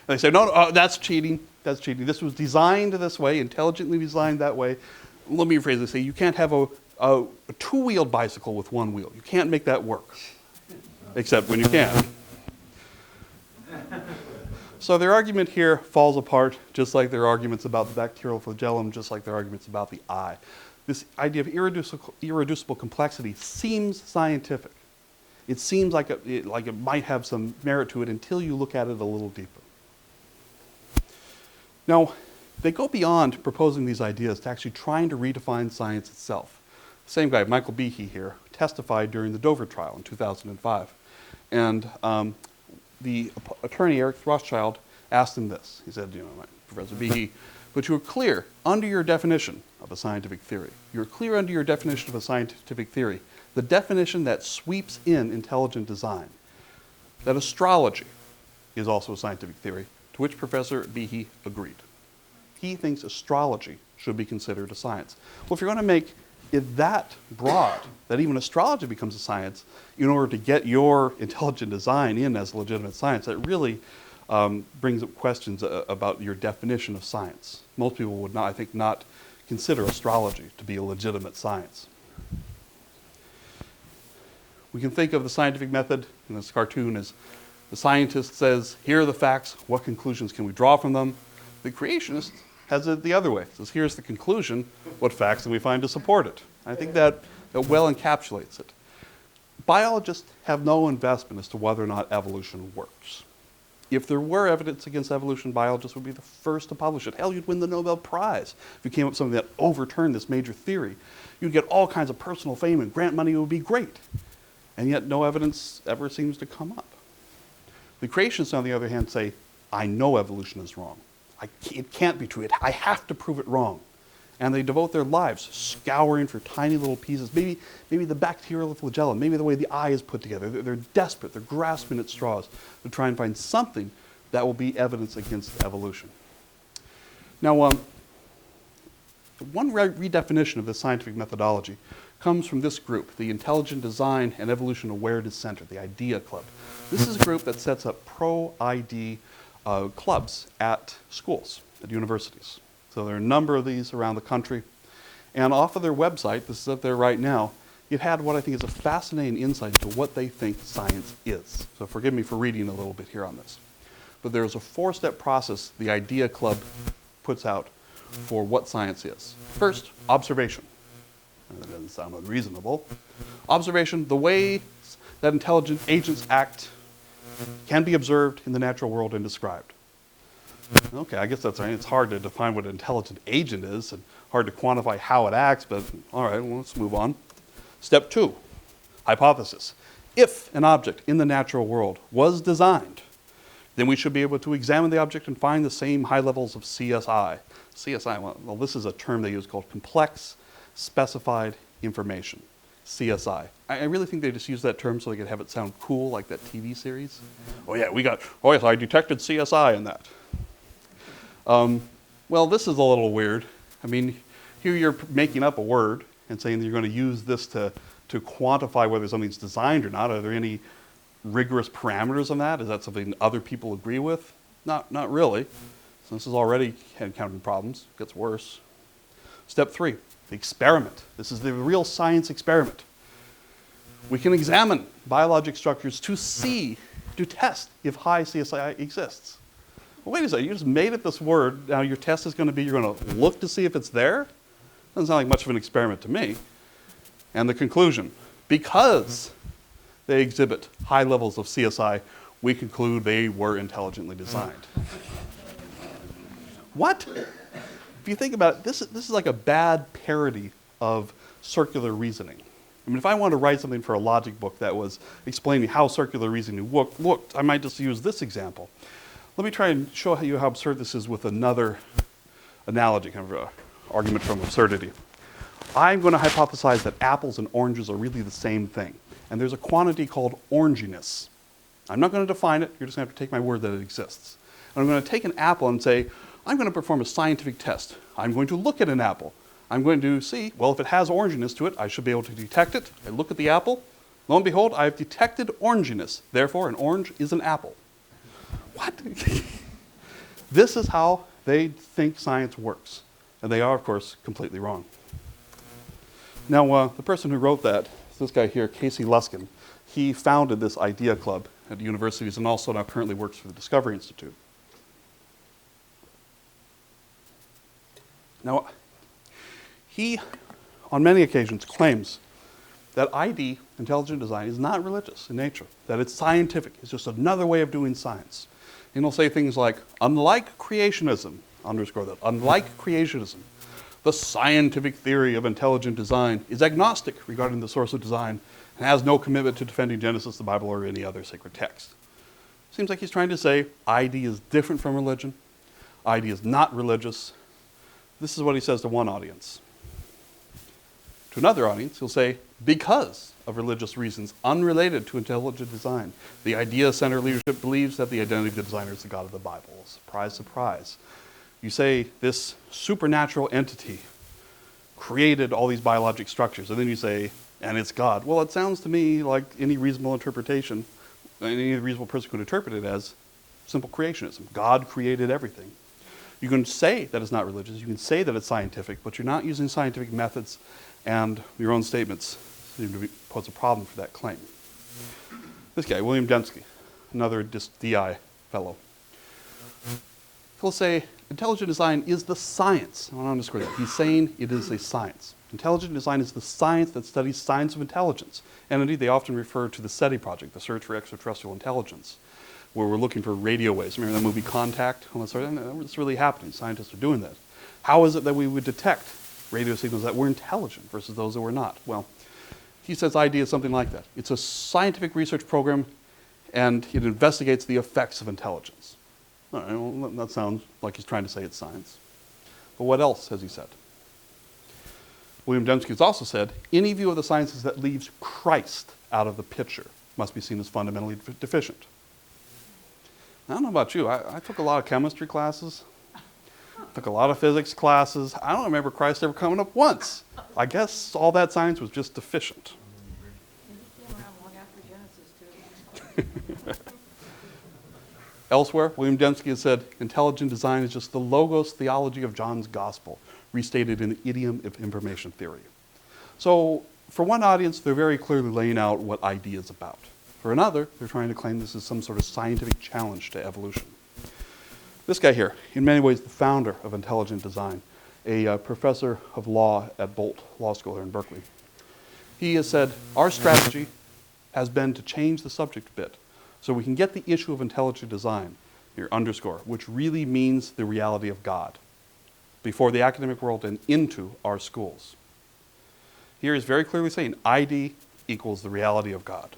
They say, no, that's cheating. That's cheating. This was designed this way, intelligently designed that way. Let me rephrase it. Say you can't have a two-wheeled bicycle with one wheel. You can't make that work. Except when you can. So their argument here falls apart, just like their arguments about the bacterial flagellum, just like their arguments about the eye. This idea of irreducible complexity seems scientific. It seems like it might have some merit to it until you look at it a little deeper. Now, they go beyond proposing these ideas to actually trying to redefine science itself. The same guy, Michael Behe here, testified during the Dover trial in 2005. And the attorney, Eric Rothschild, asked him this. He said, Professor Behe, but you are clear under your definition of a scientific theory. You're clear under your definition of a scientific theory, the definition that sweeps in intelligent design, that astrology is also a scientific theory, to which Professor Behe agreed. He thinks astrology should be considered a science. Well, if you're going to make it that broad, that even astrology becomes a science, in order to get your intelligent design in as legitimate science, that really brings up questions about your definition of science. Most people would not, I think, not consider astrology to be a legitimate science. We can think of the scientific method in this cartoon as the scientist says, here are the facts, what conclusions can we draw from them? The creationist has it the other way. Says, here's the conclusion, what facts can we find to support it? I think that well encapsulates it. Biologists have no investment as to whether or not evolution works. If there were evidence against evolution, biologists would be the first to publish it. Hell, you'd win the Nobel Prize if you came up with something that overturned this major theory. You'd get all kinds of personal fame and grant money. It would be great. And yet no evidence ever seems to come up. The creationists, on the other hand, say, I know evolution is wrong. It can't be true. I have to prove it wrong. And they devote their lives scouring for tiny little pieces, maybe the bacterial flagellum, maybe the way the eye is put together. They're desperate. They're grasping at straws to try and find something that will be evidence against evolution. Now, one redefinition of the scientific methodology comes from this group, the Intelligent Design and Evolution Awareness Center, the IDEA Club. This is a group that sets up pro-ID clubs at schools, at universities. So there are a number of these around the country. And off of their website, this is up there right now, it had what I think is a fascinating insight into what they think science is. So forgive me for reading a little bit here on this. But there's a 4-step process the IDEA Club puts out for what science is. First, observation. That doesn't sound unreasonable. Observation, the way that intelligent agents act can be observed in the natural world and described. Okay, I guess that's right. It's hard to define what an intelligent agent is and hard to quantify how it acts, but all right, well, let's move on. Step 2, hypothesis. If an object in the natural world was designed, then we should be able to examine the object and find the same high levels of CSI. CSI, well, this is a term they use called complex specified information, CSI. I really think they just use that term so they could have it sound cool, like that TV series. Oh yeah, oh yes, I detected CSI in that. Well, this is a little weird. I mean, here you're making up a word and saying that you're going to use this to quantify whether something's designed or not. Are there any rigorous parameters on that? Is that something other people agree with? Not really. So this is already encountering problems. It gets worse. Step 3, the experiment. This is the real science experiment. We can examine biologic structures to test if high CSI exists. Well, wait a second, you just made up this word. Now your test is going to be, you're going to look to see if it's there? Doesn't sound like much of an experiment to me. And the conclusion, because they exhibit high levels of CSI, we conclude they were intelligently designed. What? If you think about it, this is like a bad parody of circular reasoning. I mean, if I wanted to write something for a logic book that was explaining how circular reasoning looked, I might just use this example. Let me try and show you how absurd this is with another analogy, kind of an argument from absurdity. I'm going to hypothesize that apples and oranges are really the same thing. And there's a quantity called oranginess. I'm not going to define it. You're just going to have to take my word that it exists. And I'm going to take an apple and say, I'm going to perform a scientific test. I'm going to look at an apple. I'm going to see, well, if it has oranginess to it, I should be able to detect it. I look at the apple. Lo and behold, I have detected oranginess. Therefore, an orange is an apple. What? This is how they think science works. And they are, of course, completely wrong. Now, the person who wrote that, this guy here, Casey Luskin, he founded this idea club at universities and also now currently works for the Discovery Institute. Now, he, on many occasions, claims that ID, intelligent design, is not religious in nature, that it's scientific. It's just another way of doing science. And he'll say things like, unlike creationism, underscore that, unlike creationism, the scientific theory of intelligent design is agnostic regarding the source of design and has no commitment to defending Genesis, the Bible, or any other sacred text. Seems like he's trying to say ID is different from religion. ID is not religious. This is what he says to one audience. To another audience, he'll say, because of religious reasons unrelated to intelligent design, the Idea Center leadership believes that the identity of the designer is the God of the Bible. Surprise, surprise. You say this supernatural entity created all these biologic structures, and then you say, and it's God. Well, it sounds to me like any reasonable interpretation, any reasonable person could interpret it as simple creationism. God created everything. You can say that it's not religious, you can say that it's scientific, but you're not using scientific methods, and your own statements seem to pose a problem for that claim. This guy, William Dembski, another DI fellow, he'll say, intelligent design is the science. I want to underscore that. He's saying it is a science. Intelligent design is the science that studies science of intelligence. And indeed, they often refer to the SETI project, the Search for Extraterrestrial Intelligence, where we're looking for radio waves. Remember that movie Contact? Well, it's really happening. Scientists are doing that. How is it that we would detect radio signals that were intelligent versus those that were not? Well, he says ID is something like that. It's a scientific research program, and it investigates the effects of intelligence. All right, well, that sounds like he's trying to say it's science. But what else has he said? William Dembski has also said, any view of the sciences that leaves Christ out of the picture must be seen as fundamentally deficient. I don't know about you. I took a lot of chemistry classes, took a lot of physics classes. I don't remember Christ ever coming up once. I guess all that science was just deficient. He came around long after Genesis, too. Elsewhere, William Dembski has said, intelligent design is just the logos theology of John's gospel, restated in the idiom of information theory. So, for one audience, they're very clearly laying out what ID is about. For another, they're trying to claim this is some sort of scientific challenge to evolution. This guy here, in many ways the founder of intelligent design, a professor of law at Bolt Law School here in Berkeley, he has said, our strategy has been to change the subject a bit so we can get the issue of intelligent design, here underscore, which really means the reality of God, before the academic world and into our schools. Here he's very clearly saying ID equals the reality of God.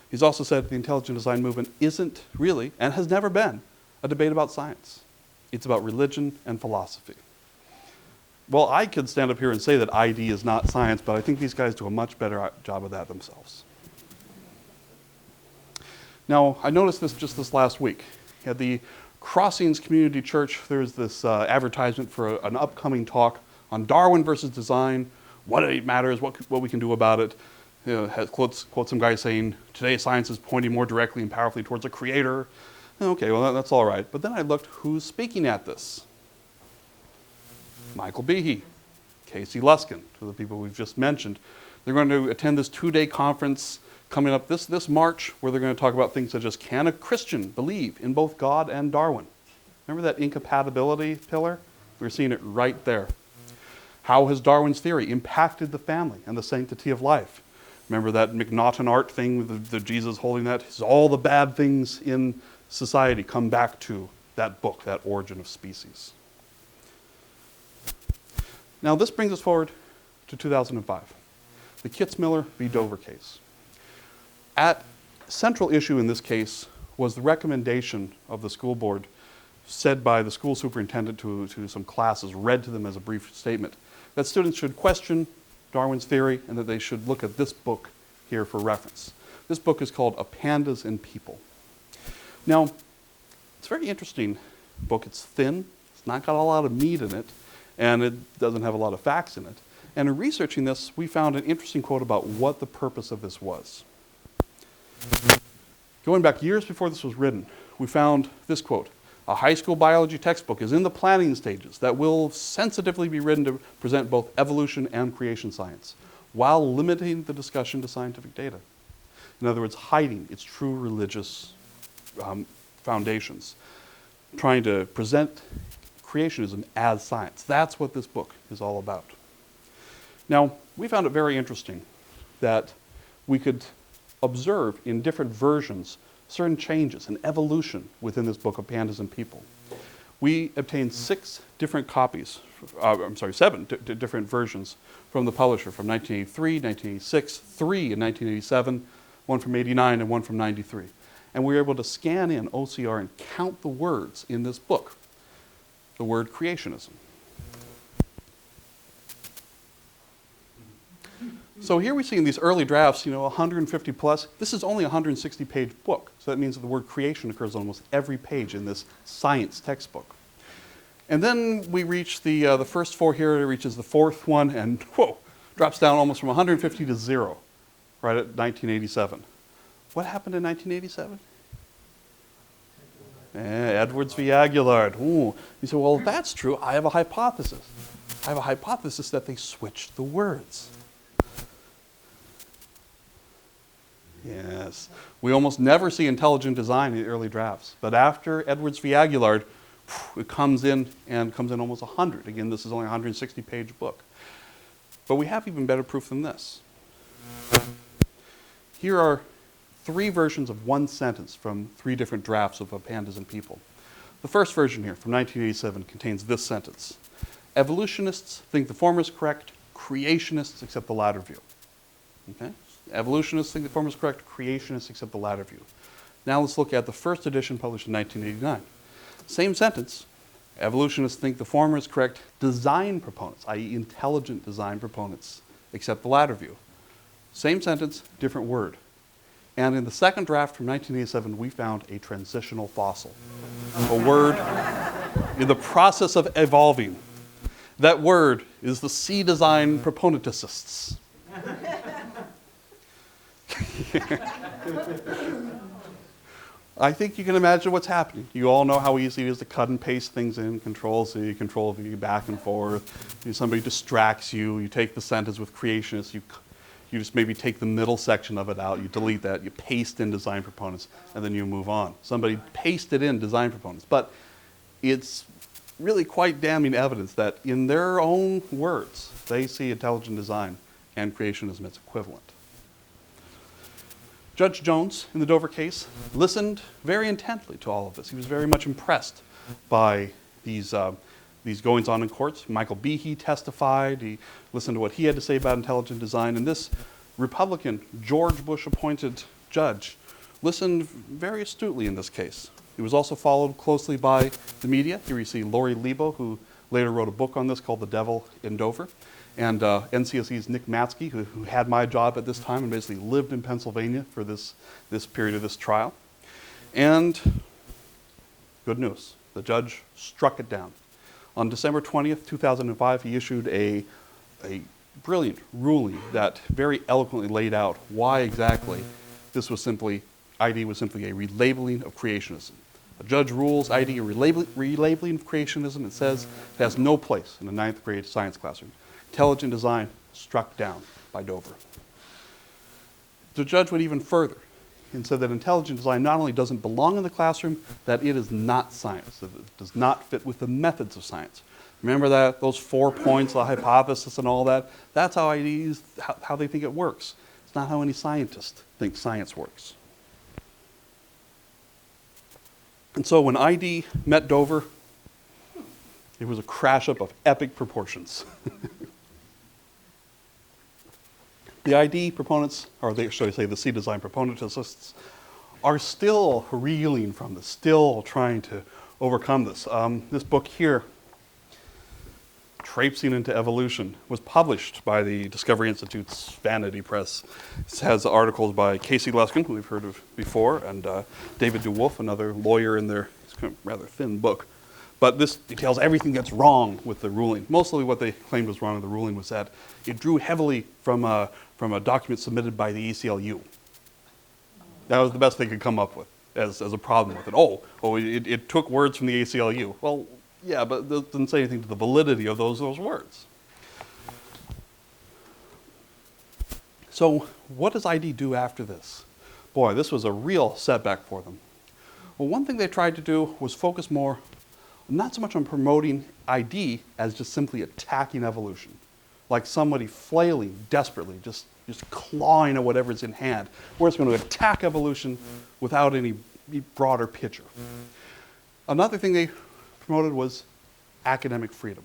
He's also said the intelligent design movement isn't really, and has never been, a debate about science. It's about religion and philosophy. Well, I could stand up here and say that ID is not science, but I think these guys do a much better job of that themselves. Now, I noticed this just this last week. At the Crossings Community Church, there's this advertisement for an upcoming talk on Darwin versus design, what it matters, what we can do about it. You know, has quotes some guy saying, today science is pointing more directly and powerfully towards a creator. Okay, well, that's all right. But then I looked, who's speaking at this? Michael Behe, Casey Luskin, two of the people we've just mentioned. They're going to attend this 2-day conference coming up this March, where they're going to talk about things such as, can a Christian believe in both God and Darwin? Remember that incompatibility pillar? We're seeing it right there. How has Darwin's theory impacted the family and the sanctity of life? Remember that McNaughton art thing with the Jesus holding that? All the bad things in society come back to that book, that Origin of Species. Now this brings us forward to 2005, the Kitzmiller v. Dover case. At central issue in this case was the recommendation of the school board said by the school superintendent to some classes, read to them as a brief statement, that students should question Darwin's theory and that they should look at this book here for reference. This book is called A Pandas and People. Now, it's a very interesting book. It's thin. It's not got a lot of meat in it, and it doesn't have a lot of facts in it. And in researching this, we found an interesting quote about what the purpose of this was. Going back years before this was written, we found this quote: "A high school biology textbook is in the planning stages that will sensitively be written to present both evolution and creation science, while limiting the discussion to scientific data." In other words, hiding its true religious foundations, trying to present creationism as science. That's what this book is all about. Now, we found it very interesting that we could observe in different versions certain changes and evolution within this book of Pandas and People. We obtained 7 different different versions from the publisher from 1983, 1986, 3 in 1987, 1 from 89, and 1 from 93. And we were able to scan in OCR and count the words in this book. The word creationism. So here we see in these early drafts, 150 plus. This is only a 160-page book. So that means that the word creation occurs on almost every page in this science textbook. And then we reach the first 4 here. It reaches the 4th one, and whoa, drops down almost from 150 to 0, right at 1987. What happened in 1987? Edwards v. Aguillard. Ooh. You say, well, if that's true, I have a hypothesis. I have a hypothesis that they switched the words. Yes. We almost never see intelligent design in the early drafts. But after Edwards v. Aguillard, it comes in almost 100. Again, this is only a 160-page book. But we have even better proof than this. Here are 3 versions of one sentence from 3 different drafts of Pandas and People. The first version here, from 1987, contains this sentence: "Evolutionists think the former is correct, creationists accept the latter view." Okay? Evolutionists think the former is correct, creationists accept the latter view. Now let's look at the first edition published in 1989. Same sentence: "Evolutionists think the former is correct, design proponents, i.e. intelligent design proponents, accept the latter view." Same sentence, different word. And in the second draft from 1987, we found a transitional fossil, a word in the process of evolving. That word is the C design proponenticists. I think you can imagine what's happening. You all know how easy it is to cut and paste things in, Control-C, Control-V, back and forth. Somebody distracts you, you take the sentence with creationists, you just maybe take the middle section of it out, you delete that, you paste in design proponents, and then you move on. Somebody pasted in design proponents. But it's really quite damning evidence that in their own words, they see intelligent design and creationism as equivalent. Judge Jones, in the Dover case, listened very intently to all of this. He was very much impressed by these goings-on in courts. Michael Behe testified. He listened to what he had to say about intelligent design. And this Republican, George Bush-appointed judge listened very astutely in this case. He was also followed closely by the media. Here you see Lori Lebo, who later wrote a book on this called The Devil in Dover. And NCSE's Nick Matzke, who had my job at this time and basically lived in Pennsylvania for this period of this trial. And good news, the judge struck it down. On December 20th, 2005, he issued a brilliant ruling that very eloquently laid out why exactly ID was simply a relabeling of creationism. A judge rules ID a relabeling of creationism and says it has no place in the 9th grade science classroom. Intelligent design struck down by Dover. The judge went even further and said that intelligent design not only doesn't belong in the classroom, that it is not science, that it does not fit with the methods of science. Remember that, those 4 points, the hypothesis and all that? That's how IDs, how they think it works. It's not how any scientist thinks science works. And so when ID met Dover, it was a crash-up of epic proportions. The ID proponents, or should I say the C-design proponenticists, are still reeling from this, still trying to overcome this. This book here Traipsing into Evolution, was published by the Discovery Institute's Vanity Press. It has articles by Casey Luskin, who we've heard of before, and David DeWolf, another lawyer in their kind of rather thin book. But this details everything that's wrong with the ruling. Mostly what they claimed was wrong with the ruling was that it drew heavily from a document submitted by the ACLU. That was the best they could come up with as a problem with it. It took words from the ACLU. Well, yeah, but it doesn't say anything to the validity of those words. So what does ID do after this? Boy, this was a real setback for them. Well, one thing they tried to do was focus more, not so much on promoting ID as just simply attacking evolution. Like somebody flailing desperately, just clawing at whatever's in hand, where it's going to attack evolution without any broader picture. Another thing they promoted was academic freedom.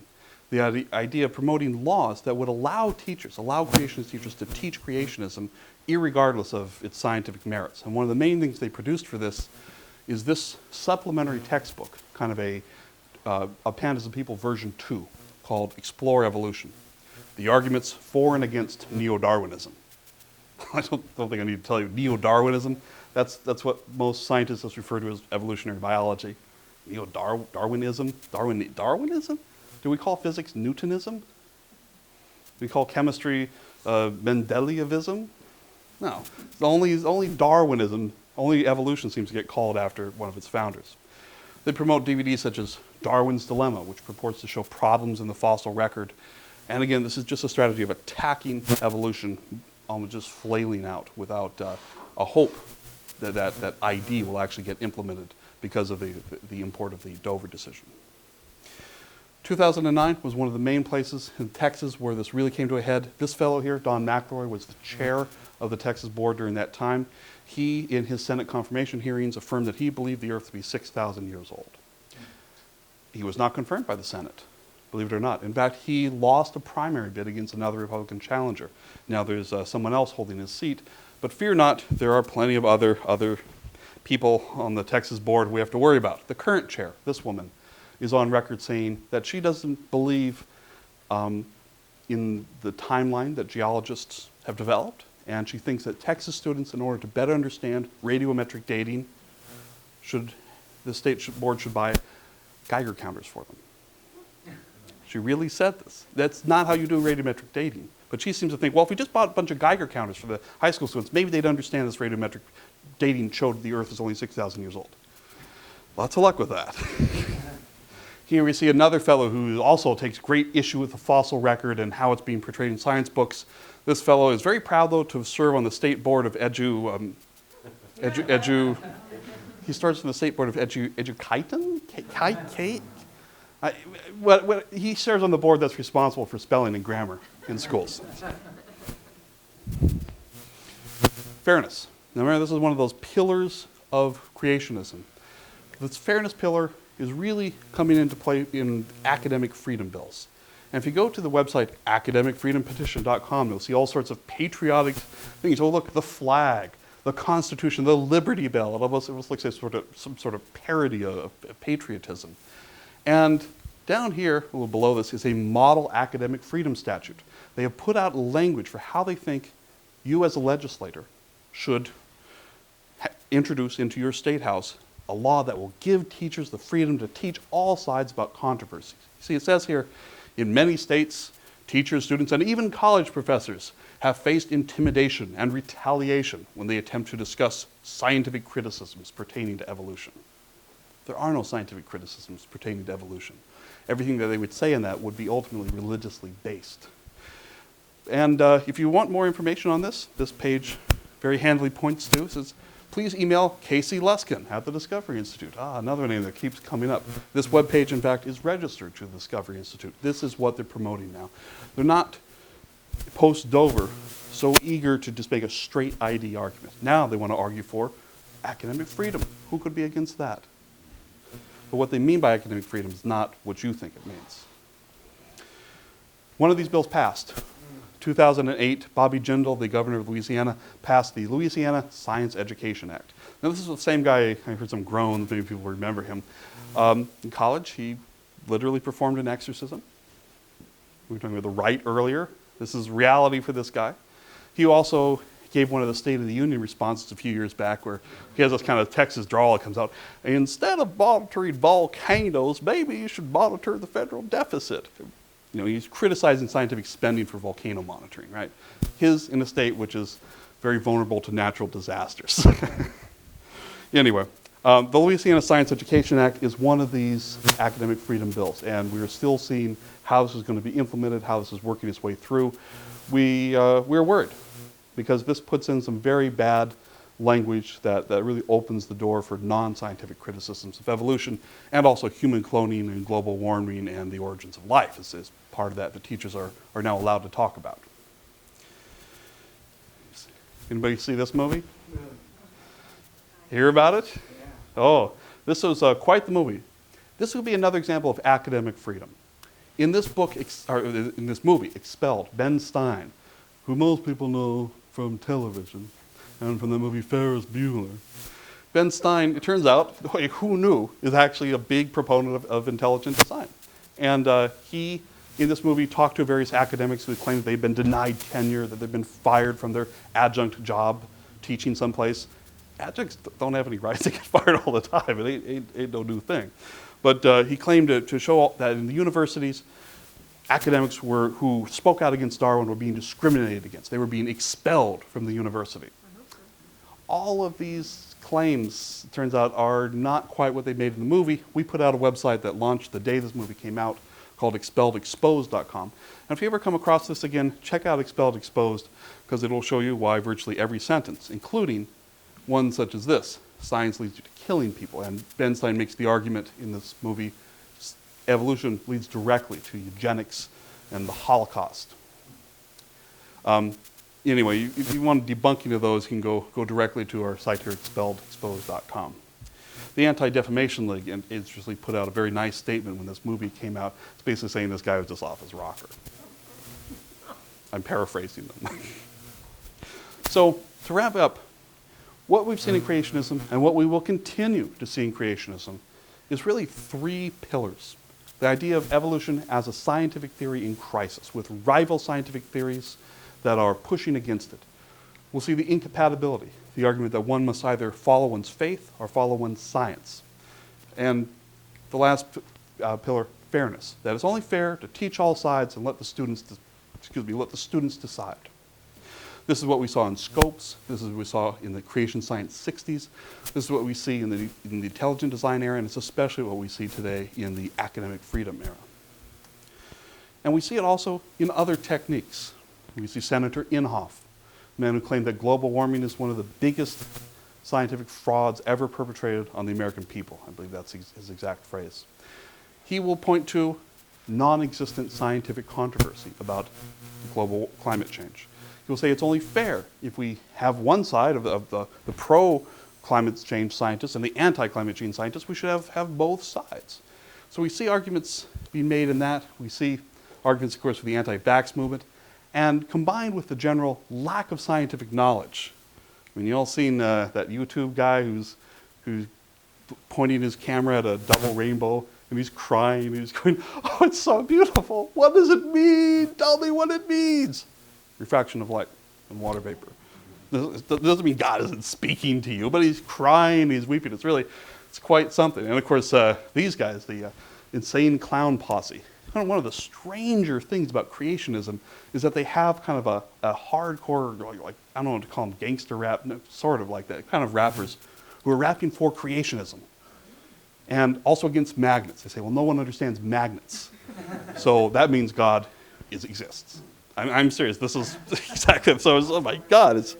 The idea of promoting laws that would allow creationist teachers to teach creationism irregardless of its scientific merits. And one of the main things they produced for this is this supplementary textbook, kind of a Pandas and People version 2, called Explore Evolution. The arguments for and against neo-Darwinism. I don't think I need to tell you, neo-Darwinism, that's what most scientists refer to as evolutionary biology. Neo-Darwinism? Darwinism? Do we call physics Newtonism? Do we call chemistry Mendeleevism? No. It's only Darwinism, only evolution seems to get called after one of its founders. They promote DVDs such as Darwin's Dilemma, which purports to show problems in the fossil record. And again, this is just a strategy of attacking evolution, almost just flailing out without a hope that ID will actually get implemented because of the import of the Dover decision. 2009 was one of the main places in Texas where this really came to a head. This fellow here, Don McElroy, was the chair of the Texas board during that time. He, in his Senate confirmation hearings, affirmed that he believed the Earth to be 6,000 years old. He was not confirmed by the Senate, believe it or not. In fact, he lost a primary bid against another Republican challenger. Now there's someone else holding his seat, but fear not, there are plenty of other people on the Texas board we have to worry about. The current chair, this woman, is on record saying that she doesn't believe in the timeline that geologists have developed, and she thinks that Texas students, in order to better understand radiometric dating, the state board should buy Geiger counters for them. She really said this. That's not how you do radiometric dating. But she seems to think, well, if we just bought a bunch of Geiger counters for the high school students, maybe they'd understand this radiometric dating showed the Earth is only 6,000 years old. Lots of luck with that. Here we see another fellow who also takes great issue with the fossil record and how it's being portrayed in science books. This fellow is very proud, though, to serve on the state board of he starts in the state board of Education? He serves on the board that's responsible for spelling and grammar in schools. Fairness. Now remember, this is one of those pillars of creationism. This fairness pillar is really coming into play in academic freedom bills. And if you go to the website academicfreedompetition.com, you'll see all sorts of patriotic things. Oh, look, the flag, the Constitution, the Liberty Bell. It almost looks like some sort of parody of patriotism. And down here, a little below this, is a model academic freedom statute. They have put out language for how they think you as a legislator should introduce into your state house a law that will give teachers the freedom to teach all sides about controversies. See, it says here, in many states, teachers, students, and even college professors have faced intimidation and retaliation when they attempt to discuss scientific criticisms pertaining to evolution. There are no scientific criticisms pertaining to evolution. Everything that they would say in that would be ultimately religiously based. And if you want more information on this page very handily points to, says, please email Casey Luskin at the Discovery Institute. Another name that keeps coming up. This webpage, in fact, is registered to the Discovery Institute. This is what they're promoting now. They're not post-Dover so eager to just make a straight ID argument. Now they want to argue for academic freedom. Who could be against that? But what they mean by academic freedom is not what you think it means. One of these bills passed. 2008, Bobby Jindal, the governor of Louisiana, passed the Louisiana Science Education Act. Now this is the same guy, I heard some groans, maybe people remember him. In college, he literally performed an exorcism. We were talking about the right earlier. This is reality for this guy. He also gave one of the State of the Union responses a few years back where he has this kind of Texas drawl that comes out. Instead of monitoring volcanoes, maybe you should monitor the federal deficit. You know, he's criticizing scientific spending for volcano monitoring, right? His in a state which is very vulnerable to natural disasters. Anyway, the Louisiana Science Education Act is one of these academic freedom bills, and we're still seeing how this is going to be implemented, how this is working its way through. We're worried because this puts in some very bad language that really opens the door for non-scientific criticisms of evolution and also human cloning and global warming and the origins of life is part of that the teachers are now allowed to talk about. Anybody see this movie? Hear about it? Oh, this was quite the movie. This would be another example of academic freedom. In this book, in this movie, Expelled, Ben Stein, who most people know from television and from the movie Ferris Bueller. Ben Stein, it turns out, who knew, is actually a big proponent of intelligent design. And he, in this movie, talked to various academics who claimed they'd been denied tenure, that they'd been fired from their adjunct job teaching someplace. Adjuncts don't have any rights to get fired all the time. It ain't no new thing. But he claimed to show that in the universities, academics who spoke out against Darwin were being discriminated against. They were being expelled from the university. All of these claims, it turns out, are not quite what they made in the movie. We put out a website that launched the day this movie came out called expelledexposed.com. And if you ever come across this again, check out Expelled Exposed, because it will show you why virtually every sentence, including one such as this, science leads you to killing people. And Ben Stein makes the argument in this movie, evolution leads directly to eugenics and the Holocaust. Anyway, if you want debunking of those, you can go directly to our site here, expelledexposed.com. The Anti-Defamation League interestingly put out a very nice statement when this movie came out. It's basically saying this guy was just off his rocker. I'm paraphrasing them. So, to wrap up, what we've seen in creationism and what we will continue to see in creationism is really three pillars. The idea of evolution as a scientific theory in crisis, with rival scientific theories that are pushing against it. We'll see the incompatibility, the argument that one must either follow one's faith or follow one's science. And the last pillar, fairness, that it's only fair to teach all sides and let the students decide. This is what we saw in Scopes. This is what we saw in the creation science 60s. This is what we see in the intelligent design era, and it's especially what we see today in the academic freedom era. And we see it also in other techniques. We see Senator Inhofe, a man who claimed that global warming is one of the biggest scientific frauds ever perpetrated on the American people. I believe that's his exact phrase. He will point to non-existent scientific controversy about global climate change. He will say it's only fair if we have one side of the pro-climate change scientists and the anti-climate change scientists, we should have both sides. So we see arguments being made in that. We see arguments, of course, for the anti-vax movement. And combined with the general lack of scientific knowledge. I mean, you all seen that YouTube guy who's pointing his camera at a double rainbow, and he's crying, and he's going, "Oh, it's so beautiful. What does it mean? Tell me what it means." Refraction of light and water vapor. This doesn't mean God isn't speaking to you, but he's crying, he's weeping. It's quite something. And of course, these guys, the insane clown posse. One of the stranger things about creationism is that they have kind of a hardcore, like I don't know what to call them, gangster rap, no, sort of like that, kind of rappers who are rapping for creationism. And also against magnets. They say, well, no one understands magnets. So that means God exists. I'm serious, this is exactly, so oh my God, it's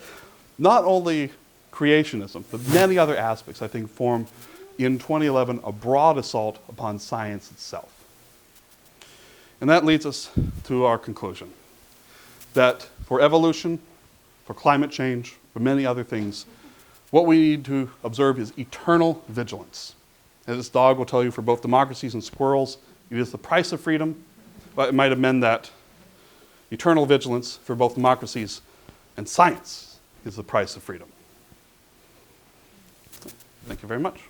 not only creationism, but many other aspects, I think, form in 2011 a broad assault upon science itself. And that leads us to our conclusion, that for evolution, for climate change, for many other things, what we need to observe is eternal vigilance. As this dog will tell you, for both democracies and squirrels, it is the price of freedom, but it might amend that. Eternal vigilance for both democracies and science is the price of freedom. Thank you very much.